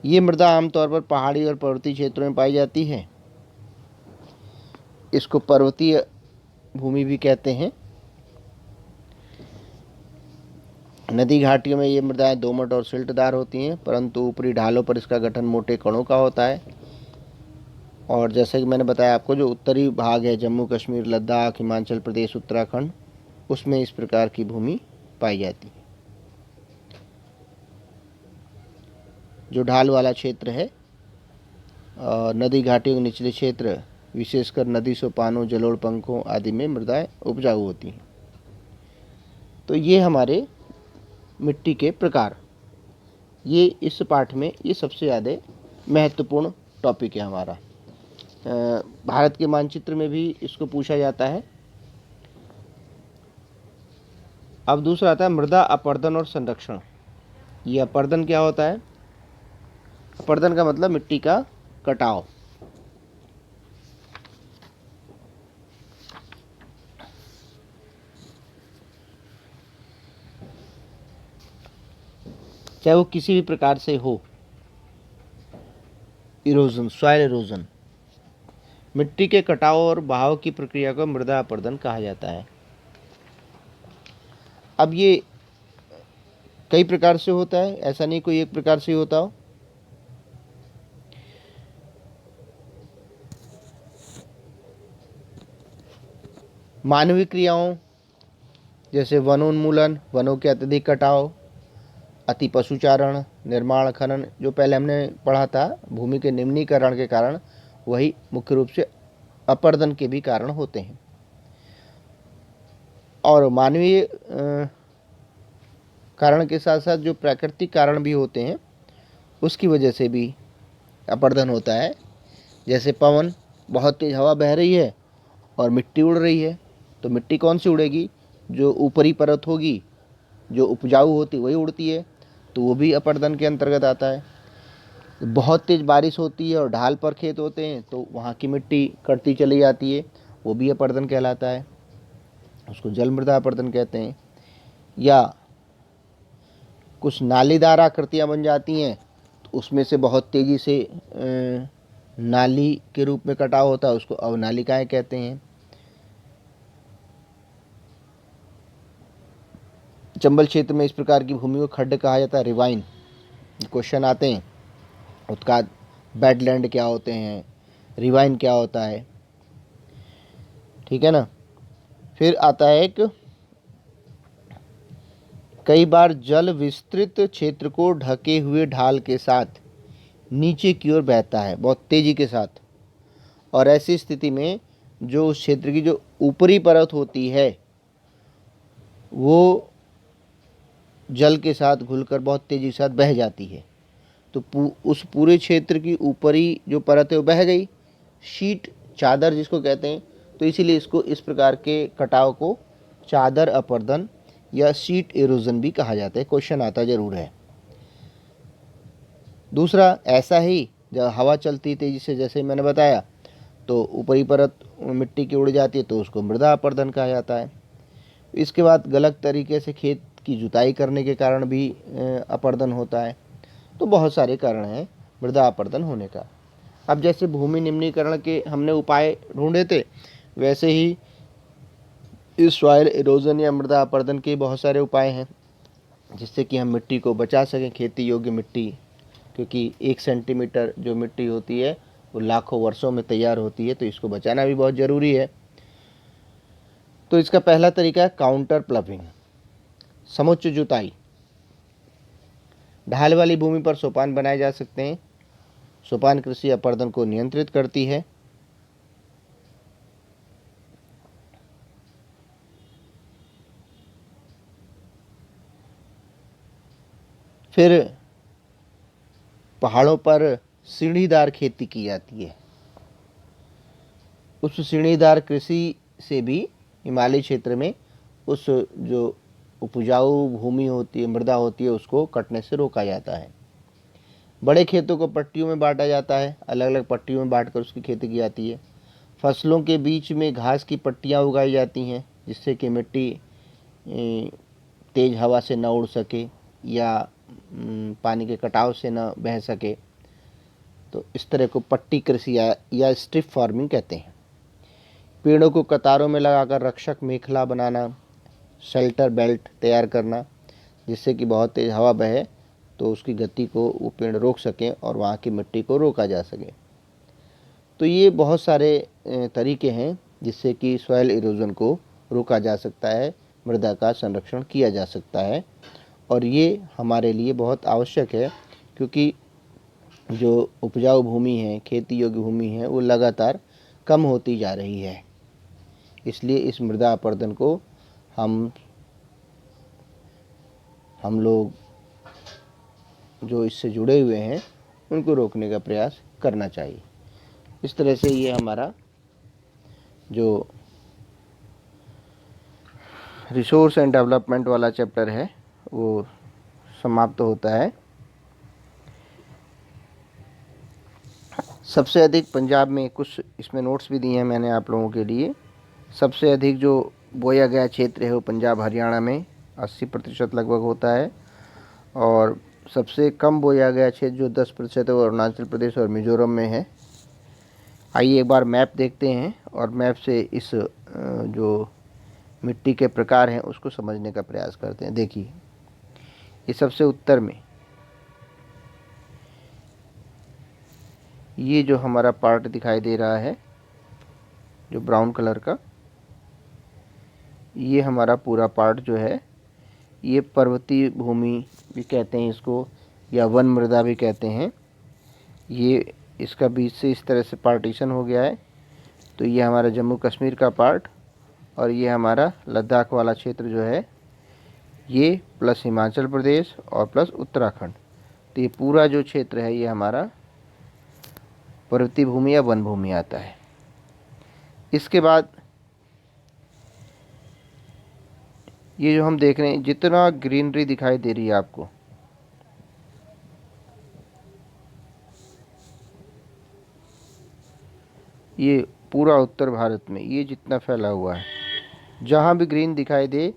ये मृदा आमतौर पर पहाड़ी और पर्वतीय क्षेत्रों में पाई जाती है। इसको पर्वतीय भूमि भी कहते हैं। नदी घाटियों में ये मृदाएं दोमट और सिल्टदार होती हैं, परंतु ऊपरी ढालों पर इसका गठन मोटे कणों का होता है। और जैसे कि मैंने बताया आपको, जो उत्तरी भाग है जम्मू कश्मीर, लद्दाख, हिमाचल प्रदेश, उत्तराखंड, उसमें इस प्रकार की भूमि पाई जाती है। जो ढाल वाला क्षेत्र है, नदी घाटियों के निचले क्षेत्र, विशेषकर नदी सोपानों, जलोढ़ पंखों आदि में मृदाएं उपजाऊ होती हैं। तो ये हमारे मिट्टी के प्रकार, ये इस पाठ में ये सबसे ज़्यादा महत्वपूर्ण टॉपिक है हमारा। भारत के मानचित्र में भी इसको पूछा जाता है। अब दूसरा आता है मृदा अपरदन और संरक्षण। ये अपरदन क्या होता है? अपरदन का मतलब मिट्टी का कटाव। चाहे वो किसी भी प्रकार से हो, इरोजन, सॉइल इरोजन, मिट्टी के कटाव और बहाव की प्रक्रिया को मृदा अपरदन कहा जाता है। अब ये कई प्रकार से होता है, ऐसा नहीं कोई एक प्रकार से होता हो। मानवीय क्रियाओं जैसे वनोन्मूलन, वनों के अत्यधिक कटाव, अति पशुचारण, निर्माण खनन, जो पहले हमने पढ़ा था, भूमि के निम्नीकरण के कारण, वही मुख्य रूप से अपरदन के भी कारण होते हैं। और मानवीय कारण के साथ साथ जो प्राकृतिक कारण भी होते हैं, उसकी वजह से भी अपरदन होता है। जैसे पवन, बहुत तेज हवा बह रही है और मिट्टी उड़ रही है, तो मिट्टी कौन सी उड़ेगी? जो ऊपरी परत होगी, जो उपजाऊ होती वही उड़ती है, तो वो भी अपरदन के अंतर्गत आता है। बहुत तेज बारिश होती है और ढाल पर खेत होते हैं, तो वहाँ की मिट्टी कटती चली जाती है, वो भी अपरदन कहलाता है, उसको जल मृदा अपरदन कहते हैं। या कुछ नालीदार आकृतियाँ बन जाती हैं, तो उसमें से बहुत तेज़ी से नाली के रूप में कटाव होता है, उसको अवनालिकाएँ कहते हैं। चंबल क्षेत्र में इस प्रकार की भूमि को खड्ड कहा जाता है। रिवाइन क्वेश्चन आते हैं, उत्काद बेडलैंड क्या होते हैं, रिवाइन क्या होता है, ठीक है ना। फिर आता है एक, कई बार जल विस्तृत क्षेत्र को ढके हुए ढाल के साथ नीचे की ओर बहता है बहुत तेजी के साथ, और ऐसी स्थिति में जो उस क्षेत्र की जो ऊपरी परत होती है वो जल के साथ घुलकर बहुत तेजी के साथ बह जाती है, तो उस पूरे क्षेत्र की ऊपरी जो परत है वो बह गई, शीट, चादर जिसको कहते हैं। तो इसीलिए इसको, इस प्रकार के कटाव को चादर अपरदन या शीट इरोजन भी कहा जाता है। क्वेश्चन आता जरूर है। दूसरा, ऐसा ही जब हवा चलती तेजी से, जैसे मैंने बताया, तो ऊपरी परत मिट्टी की उड़ जाती है, तो उसको मृदा अपरदन कहा जाता है। इसके बाद गलत तरीके से खेत की जुताई करने के कारण भी अपरदन होता है। तो बहुत सारे कारण हैं मृदा अपरदन होने का। अब जैसे भूमि निम्नीकरण के हमने उपाय ढूंढे थे, वैसे ही इस सॉइल इरोजन या मृदा अपरदन के बहुत सारे उपाय हैं, जिससे कि हम मिट्टी को बचा सकें, खेती योग्य मिट्टी, क्योंकि 1 सेंटीमीटर जो मिट्टी होती है वो लाखों वर्षों में तैयार होती है, तो इसको बचाना भी बहुत ज़रूरी है। तो इसका पहला तरीका है काउंटर प्लविंग, समुच्च जुताई। ढाल वाली भूमि पर सोपान बनाए जा सकते हैं। सोपान कृषि अपरदन को नियंत्रित करती है। फिर पहाड़ों पर सीढ़ीदार खेती की जाती है। उस सीढ़ीदार कृषि से भी हिमालय क्षेत्र में उस जो उपजाऊ भूमि होती है, मृदा होती है, उसको कटने से रोका जाता है। बड़े खेतों को पट्टियों में बांटा जाता है, अलग अलग पट्टियों में बांटकर उसकी खेती की जाती है। फसलों के बीच में घास की पट्टियाँ उगाई जाती हैं, जिससे कि मिट्टी तेज़ हवा से न उड़ सके या पानी के कटाव से न बह सके। तो इस तरह को पट्टी कृषि या स्ट्रिप फार्मिंग कहते हैं। पेड़ों को कतारों में लगाकर रक्षक मेखला बनाना, शेल्टर बेल्ट तैयार करना, जिससे कि बहुत तेज़ हवा बहे तो उसकी गति को वो पेड़ रोक सकें और वहाँ की मिट्टी को रोका जा सके। तो ये बहुत सारे तरीके हैं जिससे कि सॉइल इरोजन को रोका जा सकता है, मृदा का संरक्षण किया जा सकता है। और ये हमारे लिए बहुत आवश्यक है, क्योंकि जो उपजाऊ भूमि है, खेती योग्य भूमि है, वो लगातार कम होती जा रही है। इसलिए इस मृदा अपरदन को हम लोग जो इससे जुड़े हुए हैं उनको रोकने का प्रयास करना चाहिए। इस तरह से ये हमारा जो रिसोर्स एंड डेवलपमेंट वाला चैप्टर है वो समाप्त होता है। सबसे अधिक पंजाब में, कुछ इसमें नोट्स भी दिए हैं मैंने आप लोगों के लिए। सबसे अधिक जो बोया गया क्षेत्र है वो पंजाब हरियाणा में 80% लगभग होता है, और सबसे कम बोया गया क्षेत्र जो 10% है वो अरुणाचल प्रदेश और मिज़ोरम में है। आइए एक बार मैप देखते हैं और मैप से इस जो मिट्टी के प्रकार हैं उसको समझने का प्रयास करते हैं। देखिए, ये सबसे उत्तर में ये जो हमारा पार्ट दिखाई दे रहा है जो ब्राउन कलर का, ये हमारा पूरा पार्ट जो है ये पर्वतीय भूमि भी कहते हैं इसको, या वन मृदा भी कहते हैं। ये इसका बीच से इस तरह से पार्टीशन हो गया है। तो ये हमारा जम्मू कश्मीर का पार्ट और ये हमारा लद्दाख वाला क्षेत्र जो है ये, प्लस हिमाचल प्रदेश और प्लस उत्तराखंड। तो ये पूरा जो क्षेत्र है ये हमारा पर्वतीय भूमि या वन भूमि आता है। इसके बाद ये जो हम देख रहे हैं, जितना ग्रीनरी दिखाई दे रही है आपको, ये पूरा उत्तर भारत में ये जितना फैला हुआ है, जहाँ भी ग्रीन दिखाई दे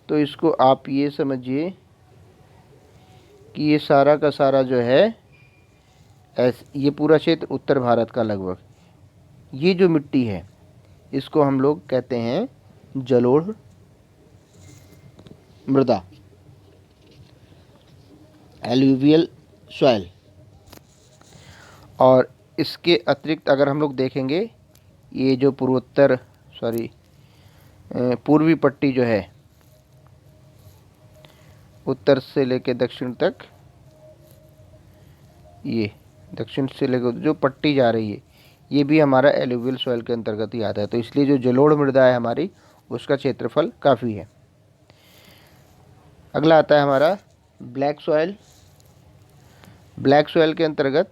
तो इसको आप ये समझिए कि ये सारा का सारा जो है ये पूरा क्षेत्र उत्तर भारत का लगभग, ये जो मिट्टी है इसको हम लोग कहते हैं जलोढ़ मृदा, एलुवियल सॉइल। और इसके अतिरिक्त अगर हम लोग देखेंगे, ये जो पूर्वी पट्टी जो है उत्तर से लेकर दक्षिण तक, ये दक्षिण से लेकर जो पट्टी जा रही है ये भी हमारा एलुवियल सॉइल के अंतर्गत ही आता है। तो इसलिए जो जलोढ़ मृदा है हमारी, उसका क्षेत्रफल काफ़ी है। अगला आता है हमारा ब्लैक सॉइल। ब्लैक सॉइल के अंतर्गत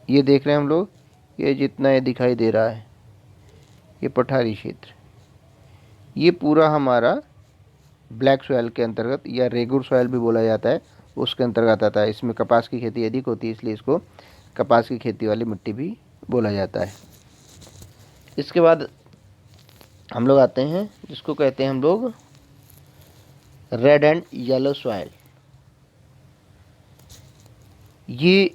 ये देख रहे हैं हम लोग, ये जितना ये दिखाई दे रहा है ये पठारी क्षेत्र, ये पूरा हमारा ब्लैक सॉइल के अंतर्गत या रेगुर सॉइल भी बोला जाता है, उसके अंतर्गत आता है। इसमें कपास की खेती अधिक होती है, इसलिए इसको कपास की खेती वाली मिट्टी भी बोला जाता है। इसके बाद हम लोग आते हैं जिसको कहते हैं हम लोग रेड एंड येलो सॉइल। ये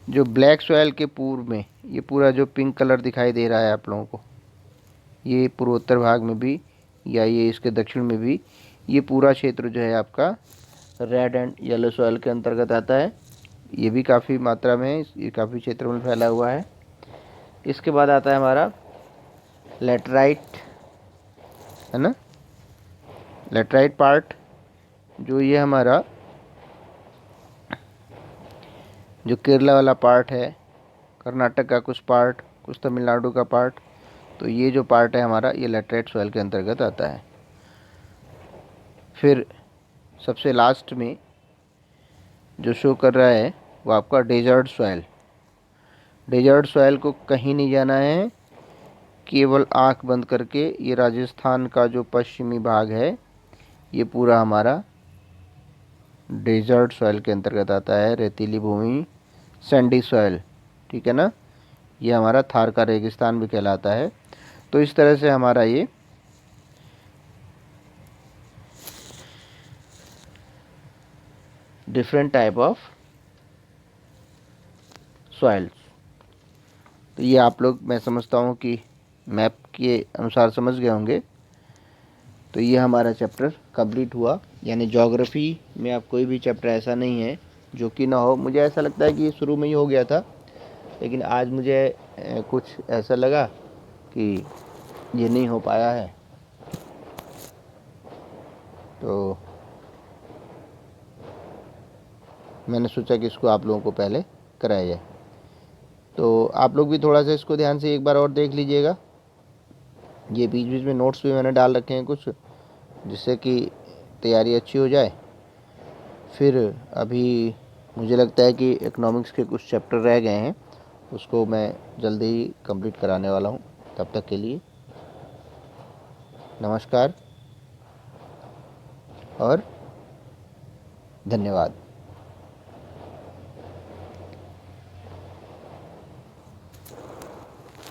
जो ब्लैक सॉइल के पूर्व में ये पूरा जो पिंक कलर दिखाई दे रहा है आप लोगों को, ये पूर्वोत्तर भाग में भी या ये इसके दक्षिण में भी, ये पूरा क्षेत्र जो है आपका रेड एंड येलो सॉइल के अंतर्गत आता है। ये भी काफ़ी मात्रा में, ये काफ़ी क्षेत्र में फैला हुआ है। इसके बाद आता है हमारा लेटराइट, है ना, लेटराइट पार्ट, जो ये हमारा जो केरला वाला पार्ट है, कर्नाटक का कुछ पार्ट, कुछ तमिलनाडु का पार्ट, तो ये जो पार्ट है हमारा ये लेटराइट सॉइल के अंतर्गत आता है। फिर सबसे लास्ट में जो शो कर रहा है वो आपका डेजर्ट सॉइल। डेजर्ट सॉइल को कहीं नहीं जाना है, केवल आंख बंद करके ये राजस्थान का जो पश्चिमी भाग है ये पूरा हमारा डेजर्ट सॉइल के अंतर्गत आता है, रेतीली भूमि, सैंडी सॉइल, ठीक है ना। ये हमारा थार का रेगिस्तान भी कहलाता है। तो इस तरह से हमारा ये डिफरेंट टाइप ऑफ सॉइल्स। तो ये आप लोग, मैं समझता हूँ कि मैप के अनुसार समझ गए होंगे। तो ये हमारा चैप्टर कंप्लीट हुआ। यानी ज्योग्राफी में अब कोई भी चैप्टर ऐसा नहीं है जो कि ना हो। मुझे ऐसा लगता है कि ये शुरू में ही हो गया था, लेकिन आज मुझे कुछ ऐसा लगा कि ये नहीं हो पाया है, तो मैंने सोचा कि इसको आप लोगों को पहले कराया जाए। तो आप लोग भी थोड़ा सा इसको ध्यान से एक बार और देख लीजिएगा। ये बीच बीच में नोट्स भी मैंने डाल रखे हैं कुछ, जिससे कि तैयारी अच्छी हो जाए। फिर अभी मुझे लगता है कि इकोनॉमिक्स के कुछ चैप्टर रह गए हैं, उसको मैं जल्दी ही कंप्लीट कराने वाला हूँ। तब तक के लिए नमस्कार और धन्यवाद।